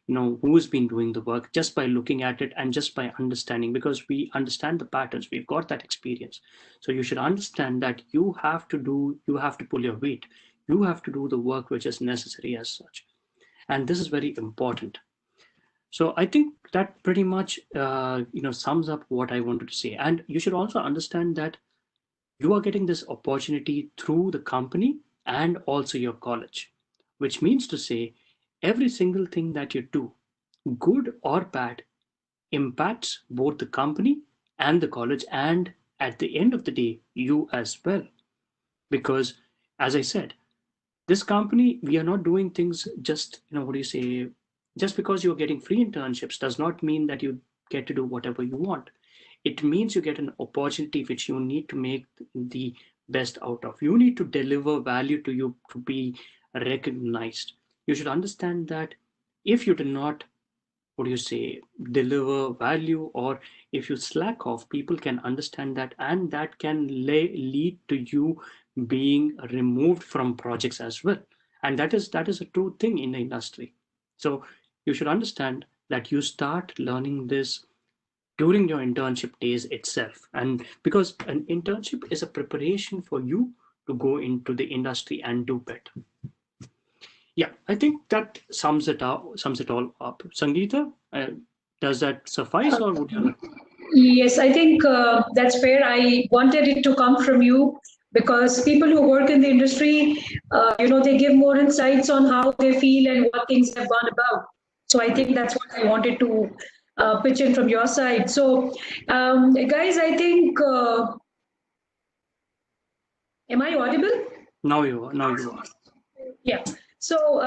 who's been doing the work just by looking at it and just by understanding, because we understand the patterns, we've got that experience. So you should understand that you have to pull your weight, you have to do the work which is necessary as such, and this is very important. So I think that pretty much sums up what I wanted to say. And you should also understand that you are getting this opportunity through the company and also your college, which means to say every single thing that you do, good or bad, impacts both the company and the college, and at the end of the day, you as well. Because, as I said, this company, we are not doing things just, just because you're getting free internships does not mean that you get to do whatever you want. It means you get an opportunity which you need to make the best out of. You need to deliver value to you to be recognized. You should understand that if you do not, deliver value, or if you slack off, people can understand that, and that can lead to you being removed from projects as well. And that is a true thing in the industry. So you should understand that you start learning this during your internship days itself, and because an internship is a preparation for you to go into the industry and do better. Yeah, I think that sums it all up. Sangeeta, does that suffice, or would you? Yes, I think that's fair. I wanted it to come from you because people who work in the industry, they give more insights on how they feel and what things have gone about. So I think that's what I wanted to pitch in from your side. So, guys, I think, am I audible? Now you are. Yeah. So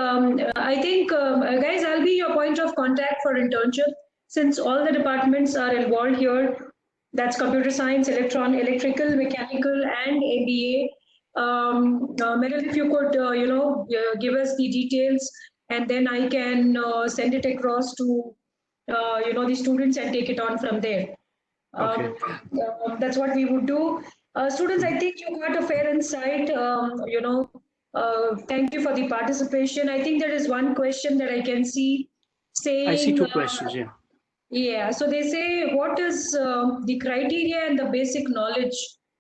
I think, guys, I'll be your point of contact for internship since all the departments are involved here. That's computer science, electrical, mechanical, and ABA. Merrill, if you could, give us the details, and then I can send it across to, the students and take it on from there. Okay. That's what we would do. Students, I think you got a fair insight. Thank you for the participation. I think there is one question that I can see I see saying, two questions. Yeah. yeah, so they say, what is the criteria and the basic knowledge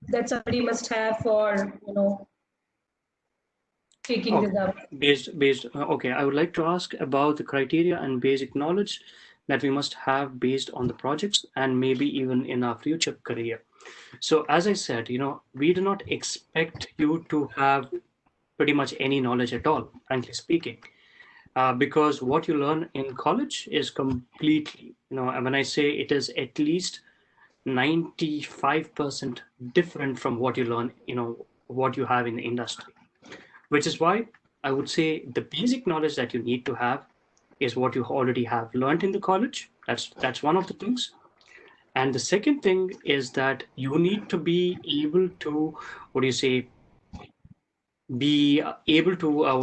that somebody must have for, taking Okay. this up? Based. Okay, I would like to ask about the criteria and basic knowledge that we must have based on the projects and maybe even in our future career. So, as I said, we do not expect you to have pretty much any knowledge at all, frankly speaking. because what you learn in college is completely, and when I say it is at least 95% different from what you learn, what you have in the industry, which is why I would say the basic knowledge that you need to have is what you already have learned in the college. That's one of the things. And the second thing is that you need to be able to, what do you say, be able to,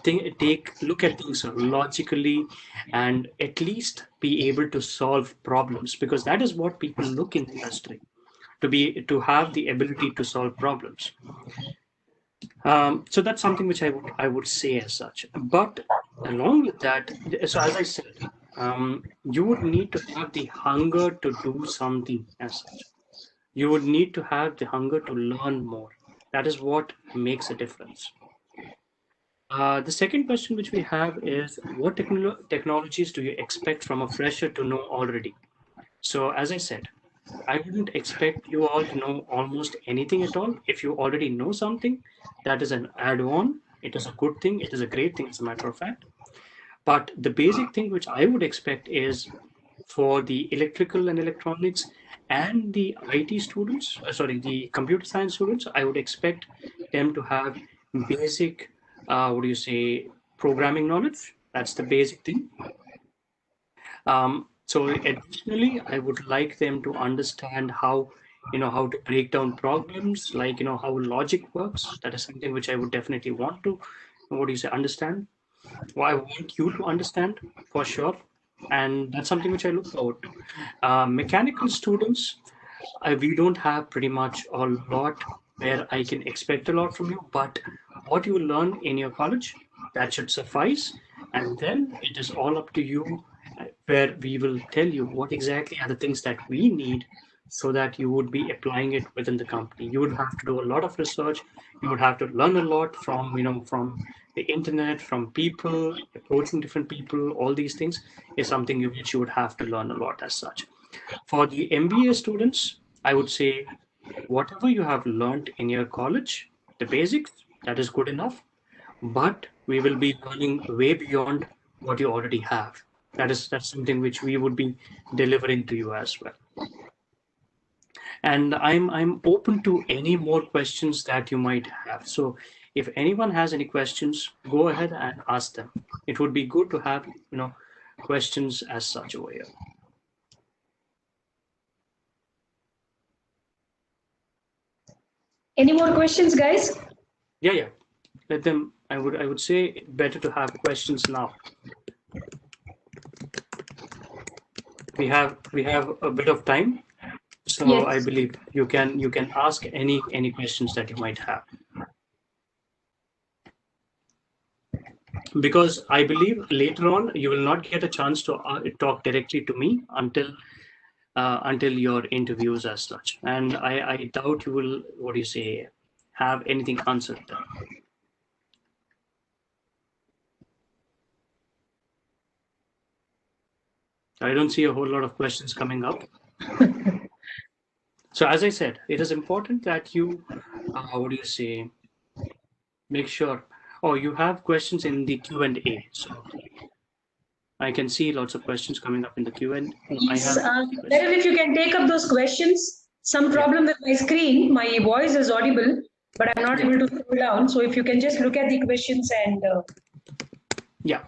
take look at things logically, and at least be able to solve problems, because that is what people look in the industry, to have the ability to solve problems. So that's something which I would say as such. But along with that, so as I said, you would need to have the hunger to do something as such. You would need to have the hunger to learn more. That is what makes a difference. The second question which we have is, what technologies do you expect from a fresher to know already? So as I said, I wouldn't expect you all to know almost anything at all. If you already know something, that is an add-on. It is a good thing. It is a great thing, as a matter of fact. But the basic thing which I would expect is, for the electrical and electronics and the IT students, the computer science students, I would expect them to have basic, programming knowledge. That's the basic thing. So additionally, I would like them to understand how to break down problems, like, how logic works. That is something which I would definitely want to, understand. Well, I want you to understand for sure. And that's something which I look forward to. Mechanical students, we don't have pretty much a lot where I can expect a lot from you, but what you learn in your college, that should suffice. And then it is all up to you, where we will tell you what exactly are the things that we need, so that you would be applying it within the company. You would have to do a lot of research. You would have to learn a lot from the internet, from people, approaching different people. All these things is something which you would have to learn a lot as such. For the MBA students, I would say whatever you have learned in your college, the basics, that is good enough, but we will be learning way beyond what you already have. That's something which we would be delivering to you as well. And I'm open to any more questions that you might have. So if anyone has any questions, go ahead and ask them. It would be good to have questions as such over here. Any more questions, guys? Yeah. Let them. I would say better to have questions now. We have a bit of time, so Yes. I believe you can ask any questions that you might have. Because I believe later on you will not get a chance to talk directly to me until your interviews as such, and I doubt you will have anything answered there. I don't see a whole lot of questions coming up. So as I said, it is important that you make sure. Oh, you have questions in the Q&A. So I can see lots of questions coming up in the Q&A. Yes, Merryl, if you can take up those questions. Some problem with my screen, my voice is audible, but I'm not able to scroll down. So if you can just look at the questions and... Yeah.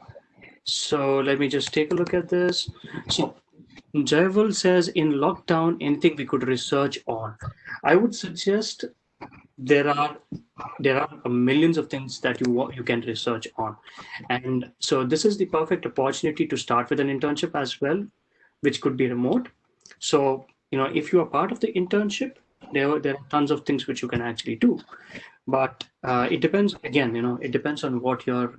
So let me just take a look at this. So Jaival says, in lockdown, anything we could research on? I would suggest there are millions of things that you can research on, and so this is the perfect opportunity to start with an internship as well, which could be remote. So if you are part of the internship, there are tons of things which you can actually do, but it depends again. It depends on what your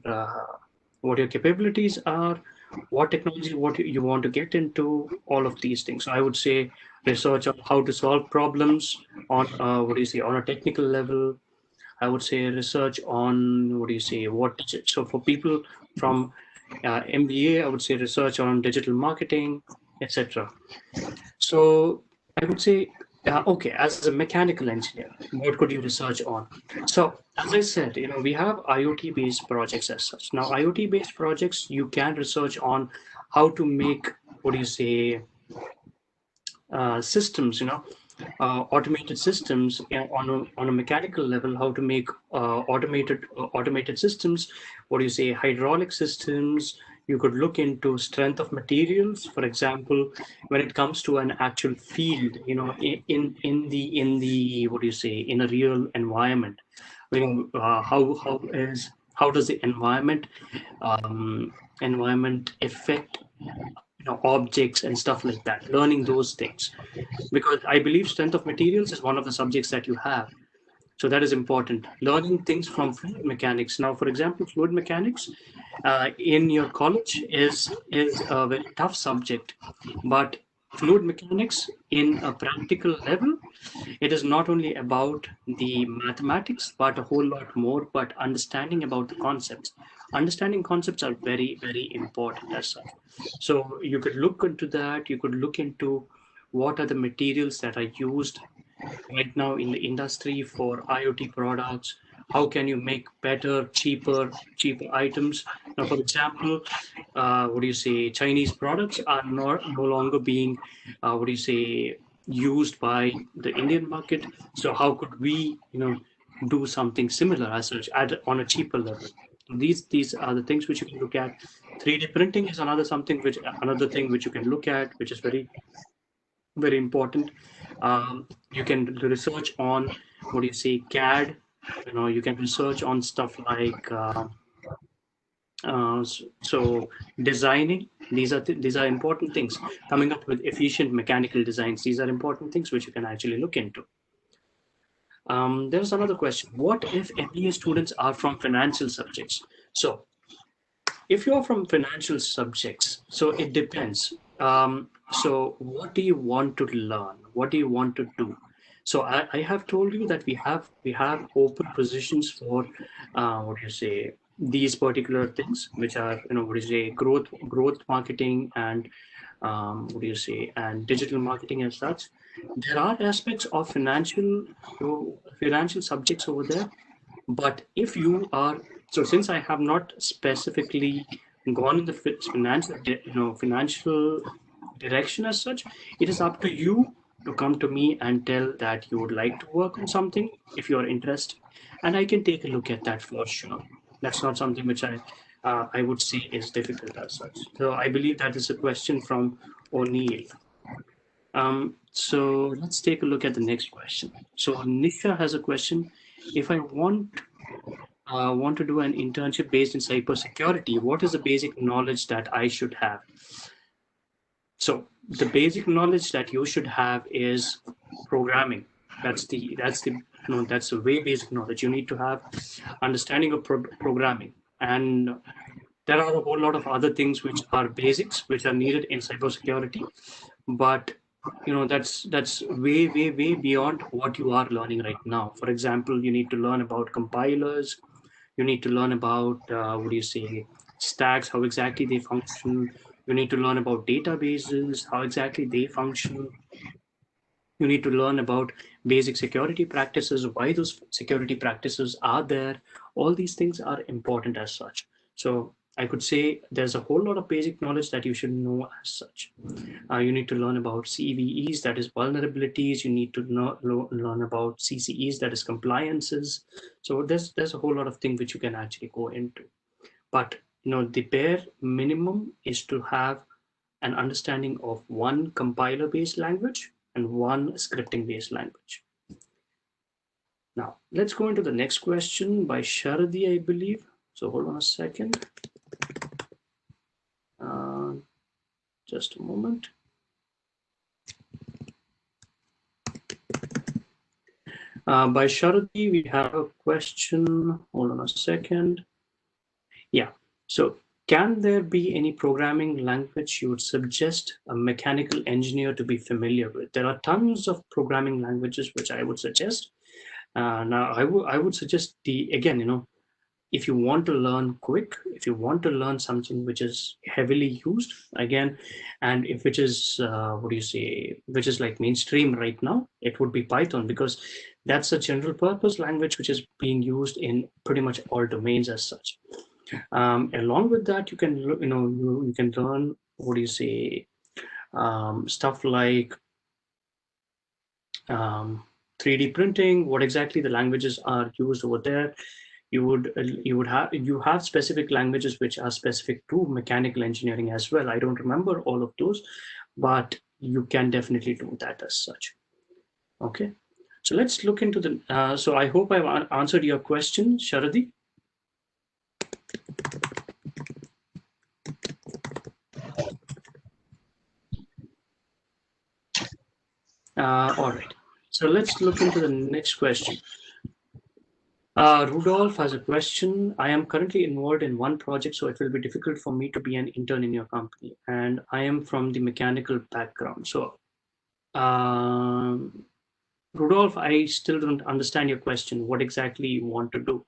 capabilities are, what technology, what you want to get into, all of these things. So I would say research on how to solve problems on on a technical level. I would say research on so for people from MBA, I would say research on digital marketing, etc. So I would say Okay, as a mechanical engineer, what could you research on? So, as I said, we have IoT-based projects as such. Now, IoT-based projects, you can research on how to make, what do you say, systems, automated systems on a mechanical level, how to make automated systems, what do you say, hydraulic systems. You could look into strength of materials, for example, when it comes to an actual field, in the what do you say, in a real environment. How does the environment affect objects and stuff like that, learning those things, because I believe strength of materials is one of the subjects that you have. So that is important. Learning things from fluid mechanics. Now, for example, fluid mechanics in your college is a very tough subject, but fluid mechanics in a practical level, it is not only about the mathematics, but a whole lot more. But understanding about the concepts. Understanding concepts are very, very important as such. So you could look into that. You could look into what are the materials that are used right now in the industry for IoT products. How can you make better, cheaper items? Now, for example, what do you say? Chinese products are no longer being, what do you say, used by the Indian market. So how could we, do something similar as such on a cheaper level? These are the things which you can look at. 3D printing is another thing which you can look at, which is very, very important. You can research on, what do you say, CAD. You can research on stuff like so designing. These are important things. Coming up with efficient mechanical designs. These are important things which you can actually look into. There's another question. What if MBA students are from financial subjects? So if you're from financial subjects, so it depends. So what do you want to learn? What do you want to do? So I have told you that we have open positions for what do you say, these particular things, which are, what do you say, growth marketing, and what do you say, and digital marketing as such. There are aspects of financial subjects over there, but if you are, so since I have not specifically gone in the financial direction as such, it is up to you to come to me and tell that you would like to work on something if you are interested, and I can take a look at that for sure. That's not something which I would say is difficult as such. So I believe that is a question from O'Neill. So let's take a look at the next question. So Nisha has a question. If I want to do an internship based in cybersecurity, what is the basic knowledge that I should have? So the basic knowledge that you should have is programming. That's the way basic knowledge. You need to have understanding of programming, and there are a whole lot of other things which are basics which are needed in cybersecurity, but that's way, way, way beyond what you are learning right now. For example, you need to learn about compilers. You need to learn about, what do you say, stacks, how exactly they function. You need to learn about databases, how exactly they function. You need to learn about basic security practices, why those security practices are there. All these things are important as such. So I could say there's a whole lot of basic knowledge that you should know as such. You need to learn about CVEs, that is vulnerabilities. You need to learn about CCEs, that is compliances. So there's a whole lot of things which you can actually go into. But the bare minimum is to have an understanding of one compiler-based language and one scripting-based language. Now, let's go into the next question by Sharadi, I believe. So hold on a second. Just a moment. By Sharadi, we have a question. Hold on a second. Yeah. So can there be any programming language you would suggest a mechanical engineer to be familiar with? There are tons of programming languages which I would suggest. Now, I would suggest if you want to learn quick, if you want to learn something which is heavily used again, and if which is what do you say, which is like mainstream right now, it would be Python, because that's a general purpose language which is being used in pretty much all domains as such. Along with that, you can you can learn, what do you say, stuff like 3D printing, what exactly the languages are used over there. You have specific languages which are specific to mechanical engineering as well. I don't remember all of those, but you can definitely do that as such. Okay, so let's look into the. So I hope I've answered your question, Sharadi. All right. So let's look into the next question. Rudolph has a question. I am currently involved in one project, so it will be difficult for me to be an intern in your company. And I am from the mechanical background. So, Rudolph, I still don't understand your question. What exactly you want to do?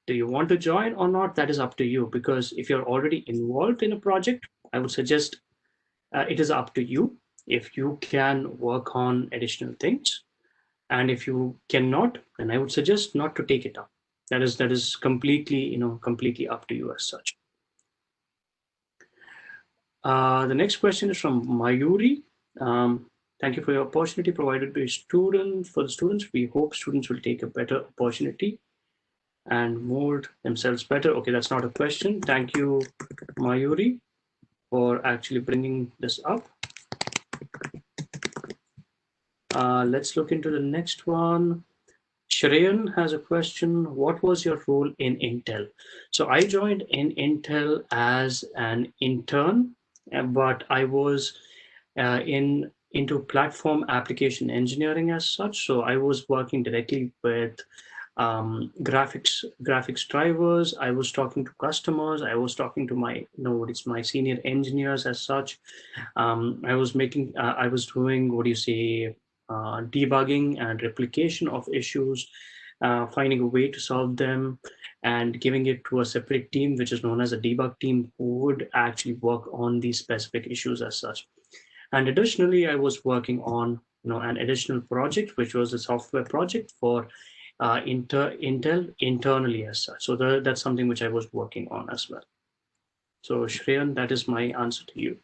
Do you want to join or not? That is up to you. Because if you're already involved in a project, I would suggest it is up to you if you can work on additional things. And if you cannot, then I would suggest not to take it up. That is completely, completely up to you as such. The next question is from Mayuri. Thank you for your opportunity provided by students. For the students, we hope students will take a better opportunity and mold themselves better. Okay, that's not a question. Thank you, Mayuri, for actually bringing this up. Let's look into the next one. Shreyan has a question. What was your role in Intel? So I joined in Intel as an intern, but I was into platform application engineering as such. So I was working directly with graphics drivers. I was talking to customers. I was talking to my senior engineers as such. I was doing, what do you say, debugging and replication of issues, finding a way to solve them, and giving it to a separate team, which is known as a debug team, who would actually work on these specific issues as such. And additionally, I was working on an additional project, which was a software project for Intel internally as such. So that's something which I was working on as well. So Shreyan, that is my answer to you.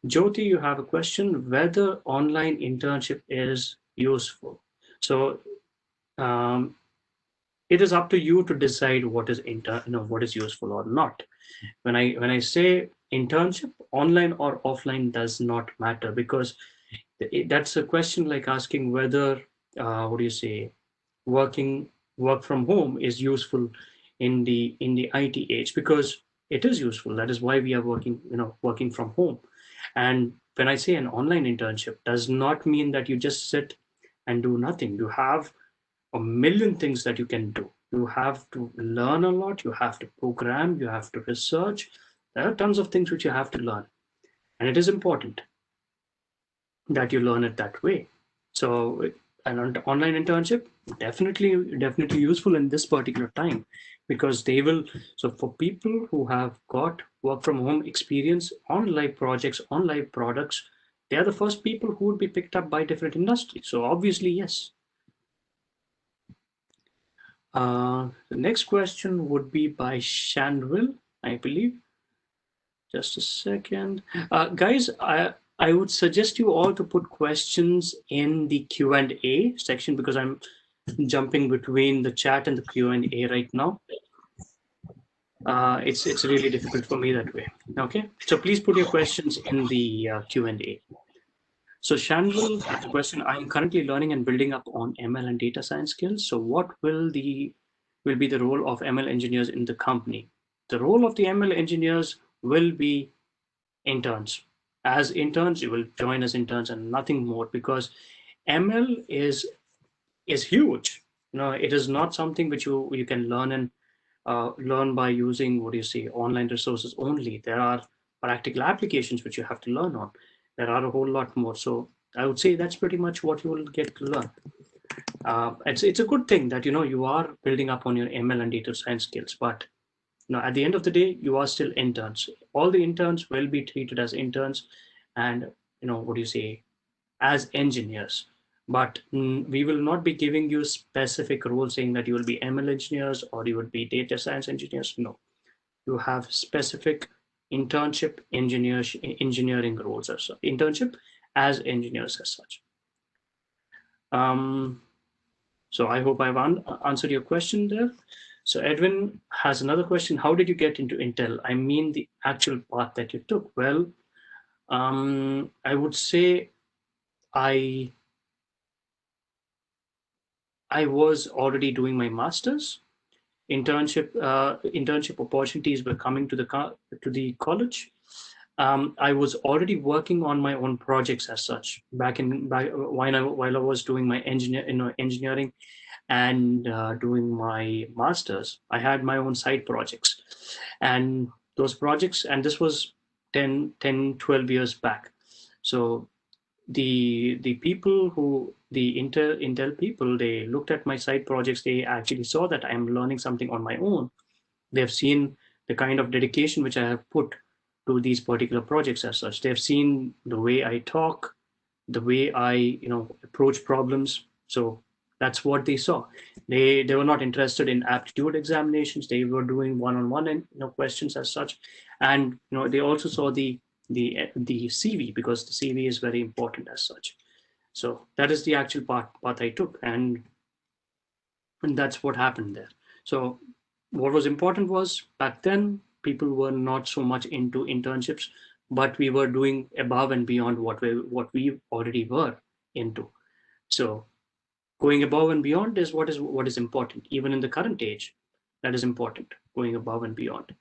Jyoti, you have a question whether online internship is useful. So it is up to you to decide what is what is useful or not. When I say internship, online or offline does not matter, because that's a question like asking whether what do you say, work from home is useful in the IT age, because it is useful. That is why we are working from home. And when I say an online internship, does not mean that you just sit and do nothing. You have a million things that you can do. You have to learn a lot. You have to program. You have to research. There are tons of things which you have to learn, and it is important that you learn it that way. So an online internship definitely useful in this particular time, because they will. So for people who have got work from home experience on live projects, on live products, they are the first people who would be picked up by different industries. So obviously, yes. The next question would be by Shandwell, I believe. Just a second. Guys, I would suggest you all to put questions in the Q&A section, because I'm jumping between the chat and the Q&A right now. It's really difficult for me that way. Okay, so please put your questions in the Q&A. So Shanwell has a question. I'm currently learning and building up on ML and data science skills. So what will be the role of ML engineers in the company? The role of the ML engineers will be interns. As interns, you will join as interns and nothing more, because ML is huge. It is not something which you can learn and learn by using, what do you say, online resources only. There are practical applications which you have to learn on. There are a whole lot more. So I would say that's pretty much what you will get to learn. it's a good thing that you are building up on your ML and data science skills, but at the end of the day, you are still interns. All the interns will be treated as interns, and what do you say, as engineers. But we will not be giving you specific roles saying that you will be ML engineers or you would be data science engineers. No, you have specific engineering roles as such, internship as engineers as such. So I hope I've answered your question there. So Edwin has another question. How did you get into Intel? I mean, the actual path that you took. Well, I would say I was already doing my master's. Internship opportunities were coming to the college. I was already working on my own projects as such while I was doing my engineering and doing my master's. I had my own side projects, and those projects, and this was 12 years back. So the people who the Intel people, they looked at my side projects. They actually saw that I am learning something on my own. They've seen the kind of dedication which I have put to these particular projects as such. They've seen the way I talk, the way I approach problems. So that's what they saw. They were not interested in aptitude examinations. They were doing one-on-one and questions as such. And they also saw the CV, because the CV is very important as such. So that is the actual path I took, and that's what happened there. So what was important was, back then people were not so much into internships, but we were doing above and beyond what we already were into. So going above and beyond is what is important, even in the current age. That is important, going above and beyond.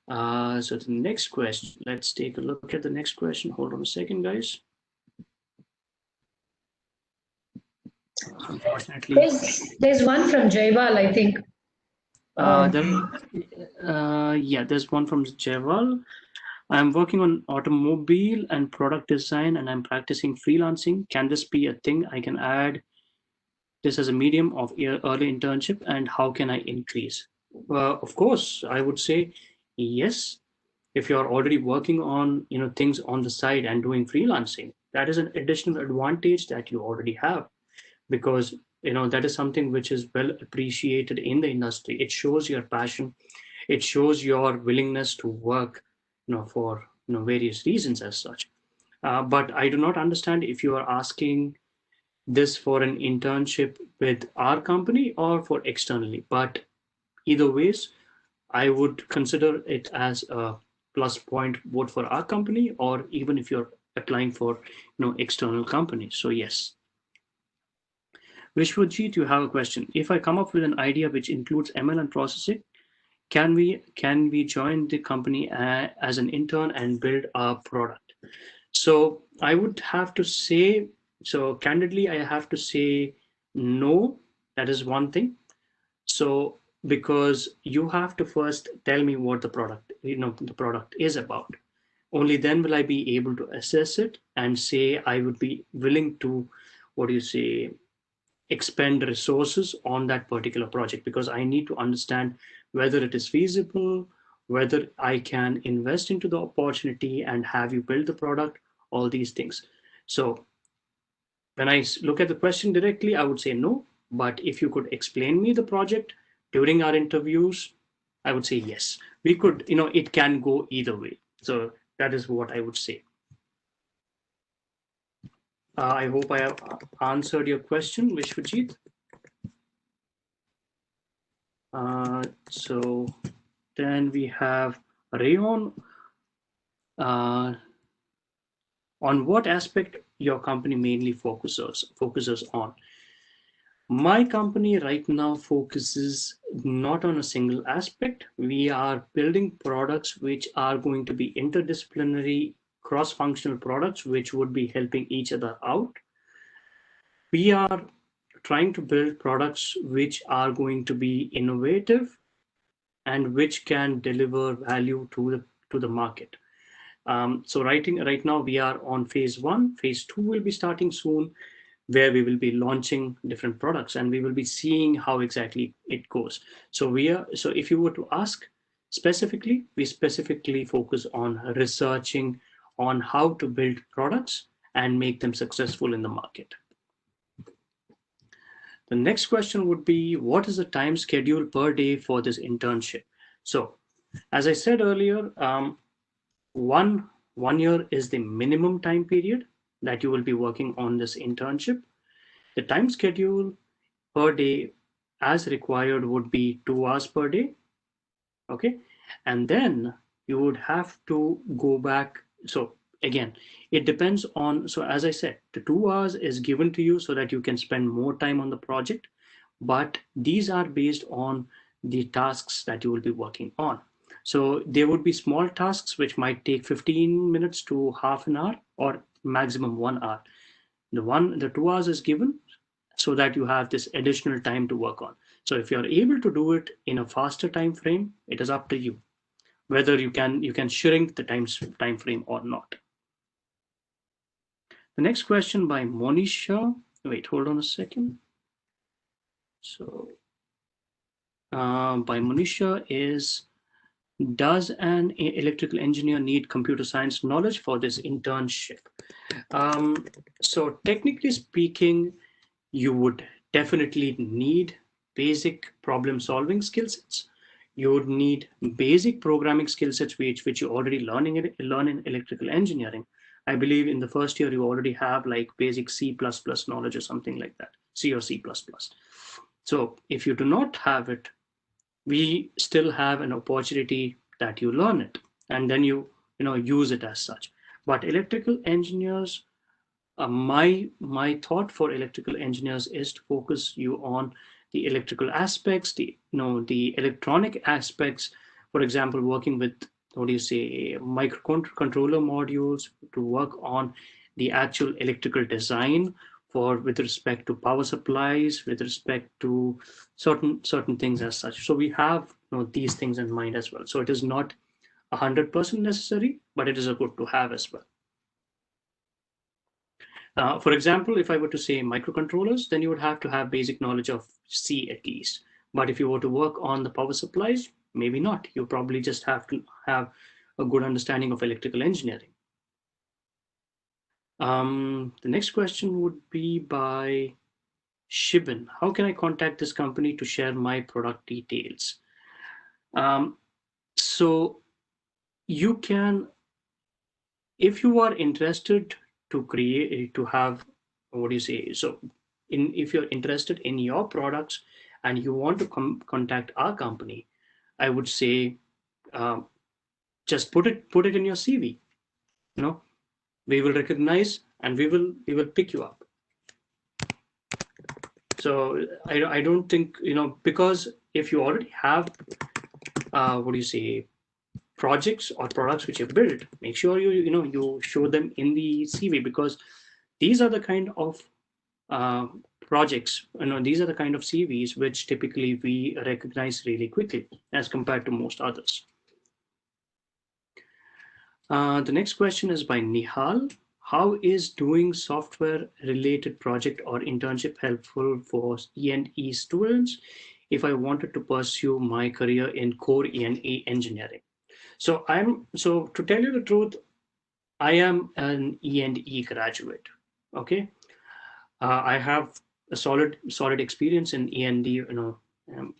So the next question, let's take a look at the next question. Hold on a second, guys. Unfortunately, there's one from Jaival, I think. There's one from Jaival. I'm working on automobile and product design, and I'm practicing freelancing. Can this be a thing? I can add this as a medium of early internship, and how can I increase? Of course, I would say yes. If you're already working on things on the side and doing freelancing, that is an additional advantage that you already have, because that is something which is well appreciated in the industry. It shows your passion, it shows your willingness to work for various reasons as such. But I do not understand if you are asking this for an internship with our company or for externally. But either ways, I would consider it as a plus point both for our company, or even if you're applying for external companies. So yes. Vishwajit, you have a question. If I come up with an idea which includes ML and processing, can we join the company as an intern and build a product? So I would have to say, so candidly, I have to say no. That is one thing. So because you have to first tell me what the product is about. Only then will I be able to assess it and say I would be willing to, expend resources on that particular project, because I need to understand whether it is feasible, whether I can invest into the opportunity and have you build the product, all these things. So when I look at the question directly, I would say no. But if you could explain me the project during our interviews, I would say yes. We could, it can go either way. So that is what I would say. I hope I have answered your question, Vishwajit. So then we have Rayon. On what aspect your company mainly focuses on? My company right now focuses not on a single aspect. We are building products which are going to be interdisciplinary, cross-functional products, which would be helping each other out. We are trying to build products which are going to be innovative and which can deliver value to the market. So right now we are on phase 1. Phase 2 will be starting soon. where we will be launching different products and we will be seeing how exactly it goes. So if you were to ask specifically, we specifically focus on researching on how to build products and make them successful in the market. The next question would be, what is the time schedule per day for this internship? So as I said earlier, one year is the minimum time period that you will be working on this internship. The time schedule per day as required would be 2 hours per day. Okay. And then you would have to go back. So again, it depends on, so as I said, the 2 hours is given to you so that you can spend more time on the project, but these are based on the tasks that you will be working on. So there would be small tasks which might take 15 minutes to half an hour or maximum 1 hour. The 2 hours is given so that you have this additional time to work on. So if you're able to do it in a faster time frame, it is up to you whether you can shrink the time frame or not. The next question by Monisha. Wait, hold on a second. So by Monisha is, does an electrical engineer need computer science knowledge for this internship? So technically speaking, you would definitely need basic problem solving skill sets. You would need basic programming skill sets, which you already learn in electrical engineering. I believe in the first year you already have like basic C++ knowledge or something like that, C or C++. So if you do not have it, we still have an opportunity that you learn it and then you use it as such. But electrical engineers, my thought for electrical engineers is to focus you on the electrical aspects, the electronic aspects. For example, working with microcontroller modules, to work on the actual electrical design with respect to power supplies, with respect to certain things as such. So we have these things in mind as well. So it is not 100% necessary, but it is a good to have as well. For example, if I were to say microcontrollers, then you would have to have basic knowledge of C at least. But if you were to work on the power supplies, maybe not. You probably just have to have a good understanding of electrical engineering. The next question would be by Shibin. How can I contact this company to share my product details? So you can, if you are interested to have, so if you're interested in your products and you want to contact our company, I would say just put it in your CV. We will recognize and we will pick you up. So I don't think, because if you already have projects or products which you built, make sure you show them in the CV, because these are the kind of projects, these are the kind of CVs which typically we recognize really quickly as compared to most others. The next question is by Nihal. How is doing software related project or internship helpful for E&E students if I wanted to pursue my career in core E&E engineering? So to tell you the truth, I am an E&E graduate. Okay. I have a solid experience in E&E,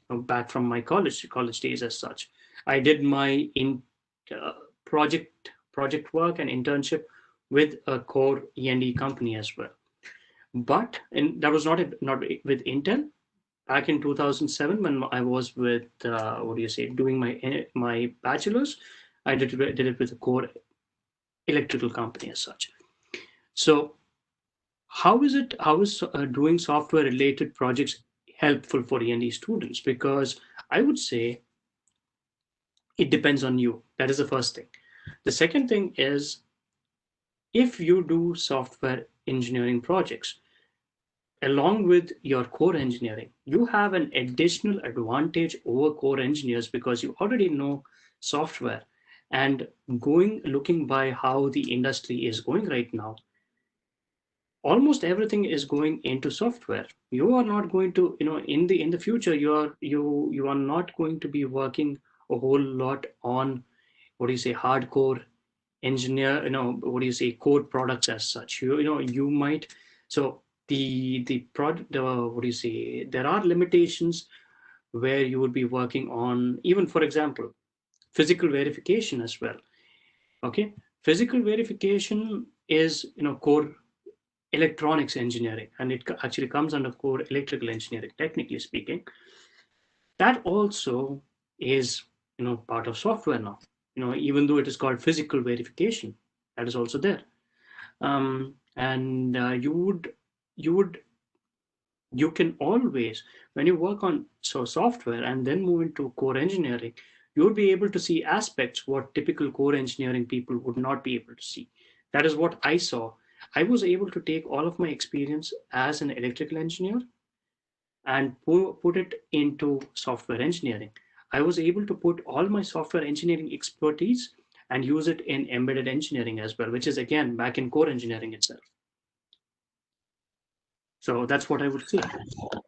back from my college days as such. I did my project work and internship with a core E&E company as well. But that was not with Intel. Back in 2007, when I was with doing my bachelor's, I did it with a core electrical company as such. So how is doing software related projects helpful for E&E students? Because I would say it depends on you. That is the first thing. The second thing is, if you do software engineering projects along with your core engineering, you have an additional advantage over core engineers because you already know software. And looking by how the industry is going right now, almost everything is going into software. You are not going to, in the future, you are not going to be working a whole lot on, what do you say, hardcore engineer, what do you say, code products as such. You might, so the product, what do you say, there are limitations where you would be working on, even for example, physical verification as well. Okay, physical verification is, core electronics engineering, and it actually comes under core electrical engineering, technically speaking. That also is, part of software now. Even though it is called physical verification, that is also there. And you can always, when you work on software and then move into core engineering, you would be able to see aspects what typical core engineering people would not be able to see. That is what I saw. I was able to take all of my experience as an electrical engineer and put it into software engineering. I was able to put all my software engineering expertise and use it in embedded engineering as well, which is again back in core engineering itself. So that's what I would say.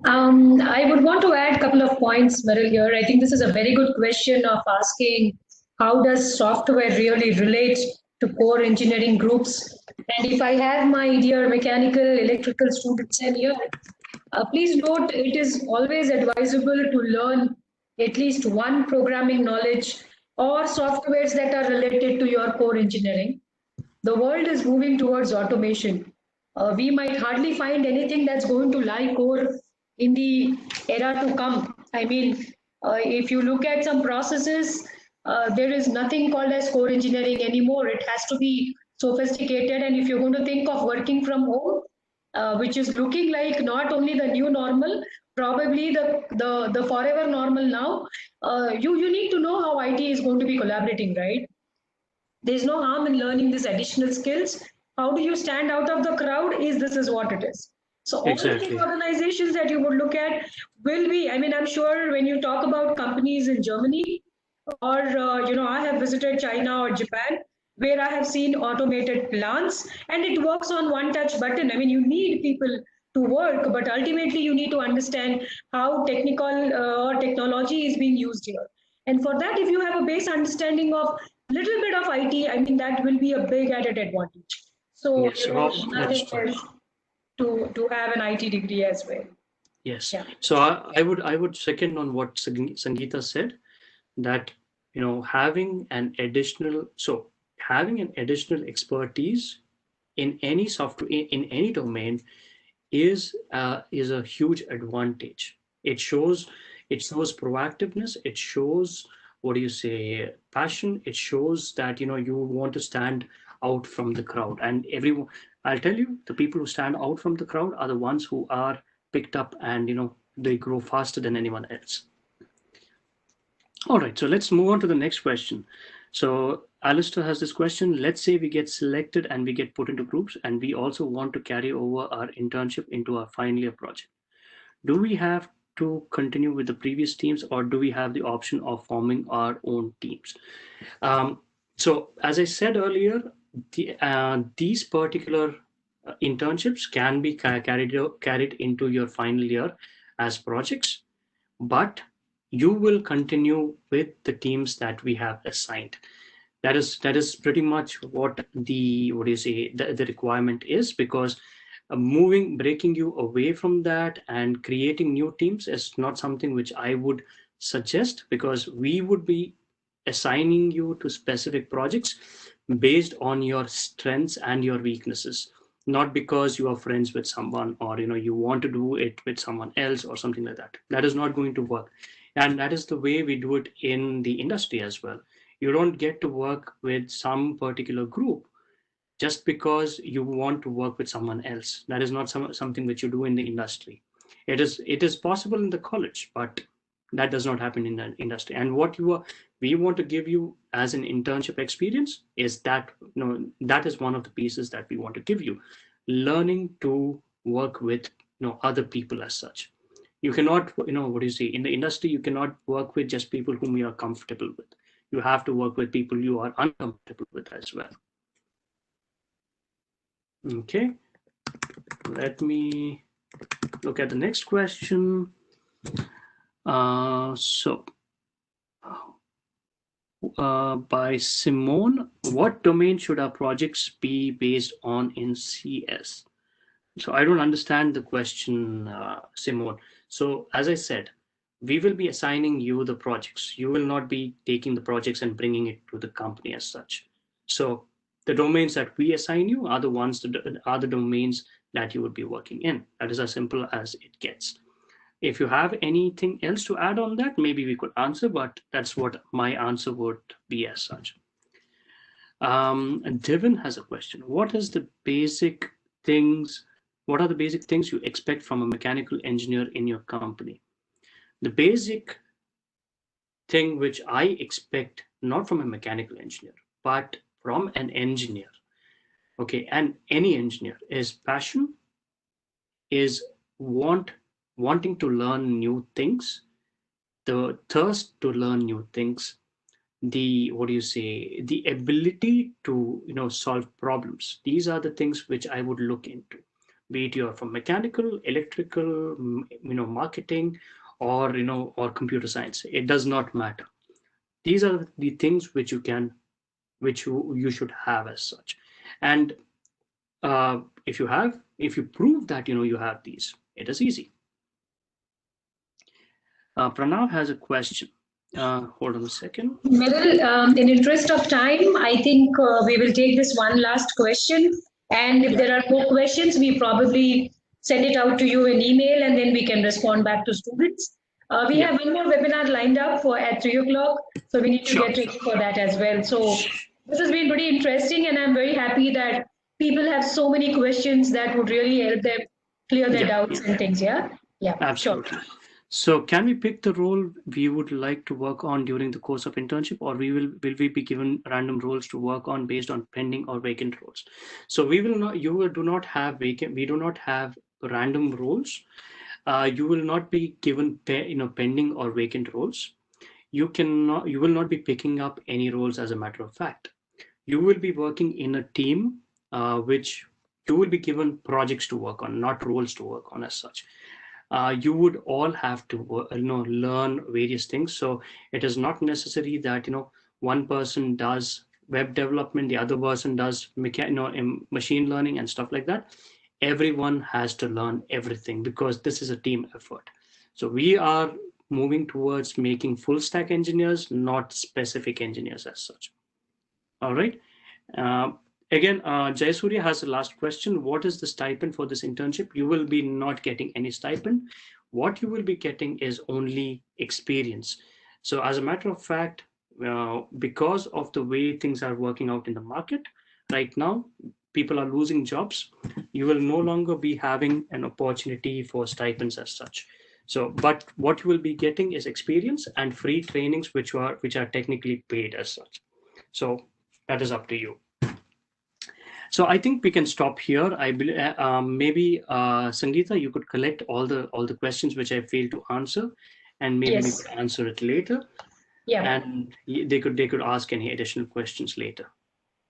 I would want to add a couple of points, Merryl, here. I think this is a very good question of asking how does software really relate to core engineering groups? And if I have my dear mechanical, electrical students in here, please note it is always advisable to learn at least one programming knowledge or softwares that are related to your core engineering. The world is moving towards automation. We might hardly find anything that's going to lie core in the era to come. I mean, if you look at some processes, there is nothing called as core engineering anymore. It has to be sophisticated. And if you're going to think of working from home, which is looking like not only the new normal, probably the forever normal now, you need to know how IT is going to be collaborating, right? There's no harm in learning these additional skills. How do you stand out of the crowd is this is what it is. So all Exactly. these organizations that you would look at will be, I mean, I'm sure when you talk about companies in Germany or, I have visited China or Japan where I have seen automated plants and it works on one touch button. I mean, you need people to work, but ultimately you need to understand how technical or technology is being used here. And for that, if you have a base understanding of little bit of IT, I mean, that will be a big added advantage. So Yes, that's nothing true. else to have an IT degree as well. Yes. Yeah. So I would second on what Sangeeta said, that having an additional expertise in any software, in any domain, is a huge advantage. It shows proactiveness. It shows, what do you say, passion. It shows that you want to stand out from the crowd. And everyone, I'll tell you, the people who stand out from the crowd are the ones who are picked up, and they grow faster than anyone else. All right, so let's move on to the next question. So Alistair has this question. Let's say we get selected and we get put into groups, and we also want to carry over our internship into our final year project. Do we have to continue with the previous teams, or do we have the option of forming our own teams? So as I said earlier, these particular internships can be carried into your final year as projects, but you will continue with the teams that we have assigned. That is pretty much what the requirement is, because breaking you away from that and creating new teams is not something which I would suggest, because we would be assigning you to specific projects based on your strengths and your weaknesses, not because you are friends with someone, or you want to do it with someone else or something like that. That is not going to work. And that is the way we do it in the industry as well. You don't get to work with some particular group just because you want to work with someone else. That is not something which you do in the industry. It is possible in the college, but that does not happen in the industry. And we want to give you as an internship experience is that that is one of the pieces that we want to give you, learning to work with other people as such. You cannot, in the industry, you cannot work with just people whom you are comfortable with. You have to work with people you are uncomfortable with as well. Okay. Let me look at the next question. By Simone, what domain should our projects be based on in CS? So I don't understand the question, Simone. So as I said, we will be assigning you the projects. You will not be taking the projects and bringing it to the company as such. So the domains that we assign you are the ones that are the domains that you would be working in. That is as simple as it gets. If you have anything else to add on that, maybe we could answer, but that's what my answer would be as such. And Devin has a question. What are the basic things you expect from a mechanical engineer in your company? The basic thing which I expect, not from a mechanical engineer, but from an engineer, okay, and any engineer, is passion, is wanting to learn new things, the thirst to learn new things, the the ability to solve problems. These are the things which I would look into, be it you're from mechanical, electrical, marketing, or or computer science. It does not matter. These are the things which you should have as such. And if you prove that you have these, it is easy. Pranav has a question. Hold on a second. Merryl, in interest of time, I think we will take this one last question. And if there are more questions, we probably send it out to you in email and then we can respond back to students. We have one more webinar lined up for at 3 o'clock. So we need to get ready for that as well. So this has been pretty interesting and I'm very happy that people have so many questions that would really help them clear their doubts and things. Yeah. Absolutely. Sure. So can we pick the role we would like to work on during the course of internship, or will we be given random roles to work on based on pending or vacant roles? So we will not, do not have vacant, we do not have random roles. You will not be given pending or vacant roles. You will not be picking up any roles as a matter of fact. You will be working in a team which you will be given projects to work on, not roles to work on as such. You would all have to learn various things. So it is not necessary that one person does web development, the other person does machine learning and stuff like that. Everyone has to learn everything because this is a team effort. So we are moving towards making full stack engineers, not specific engineers as such. All right. Again, Jayasuri has the last question. What is the stipend for this internship? You will be not getting any stipend. What you will be getting is only experience. So as a matter of fact, because of the way things are working out in the market right now, people are losing jobs. You will no longer be having an opportunity for stipends as such. So, but what you will be getting is experience and free trainings, which are technically paid as such. So that is up to you. So I think we can stop here. I believe maybe Sangeeta, you could collect all the questions which I failed to answer, and maybe we could answer it later. Yeah. And they could ask any additional questions later.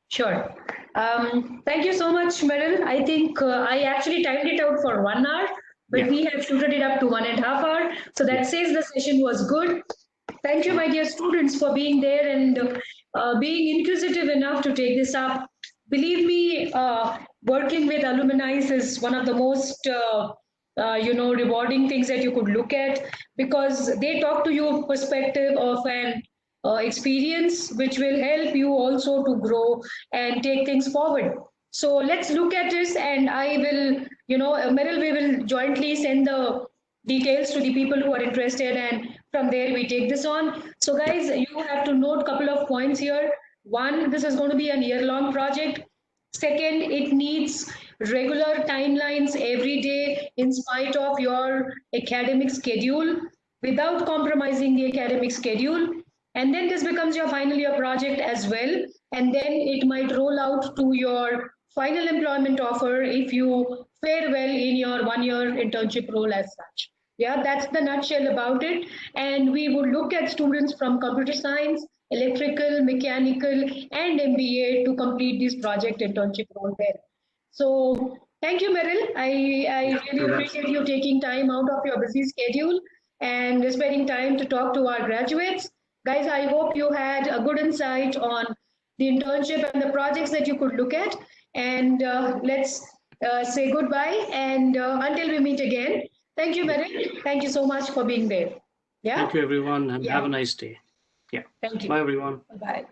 Sure. Thank you so much, Merryl. I think I actually timed it out for 1 hour, but we have shooted it up to 1.5 hours. So that says the session was good. Thank you, my dear students, for being there and being inquisitive enough to take this up. Believe me, working with alumni is one of the most rewarding things that you could look at because they talk to you perspective of an experience which will help you also to grow and take things forward. So let's look at this and I will, Merryl, we will jointly send the details to the people who are interested and from there we take this on. So guys, you have to note a couple of points here. One, this is going to be a year-long project. Second, it needs regular timelines every day in spite of your academic schedule without compromising the academic schedule. And then this becomes your final year project as well. And then it might roll out to your final employment offer if you fare well in your 1-year internship role as such. Yeah, that's the nutshell about it. And we would look at students from computer science, electrical, mechanical, and MBA to complete this project internship role there. So Thank you, Merryl. I really appreciate you taking time out of your busy schedule and spending time to talk to our graduates. Guys, I hope you had a good insight on the internship and the projects that you could look at. And let's say goodbye. And until we meet again, thank you, Merryl. Thank you so much for being there. Yeah. Thank you, everyone, and have a nice day. Yeah. Thank you. Bye, everyone. Bye.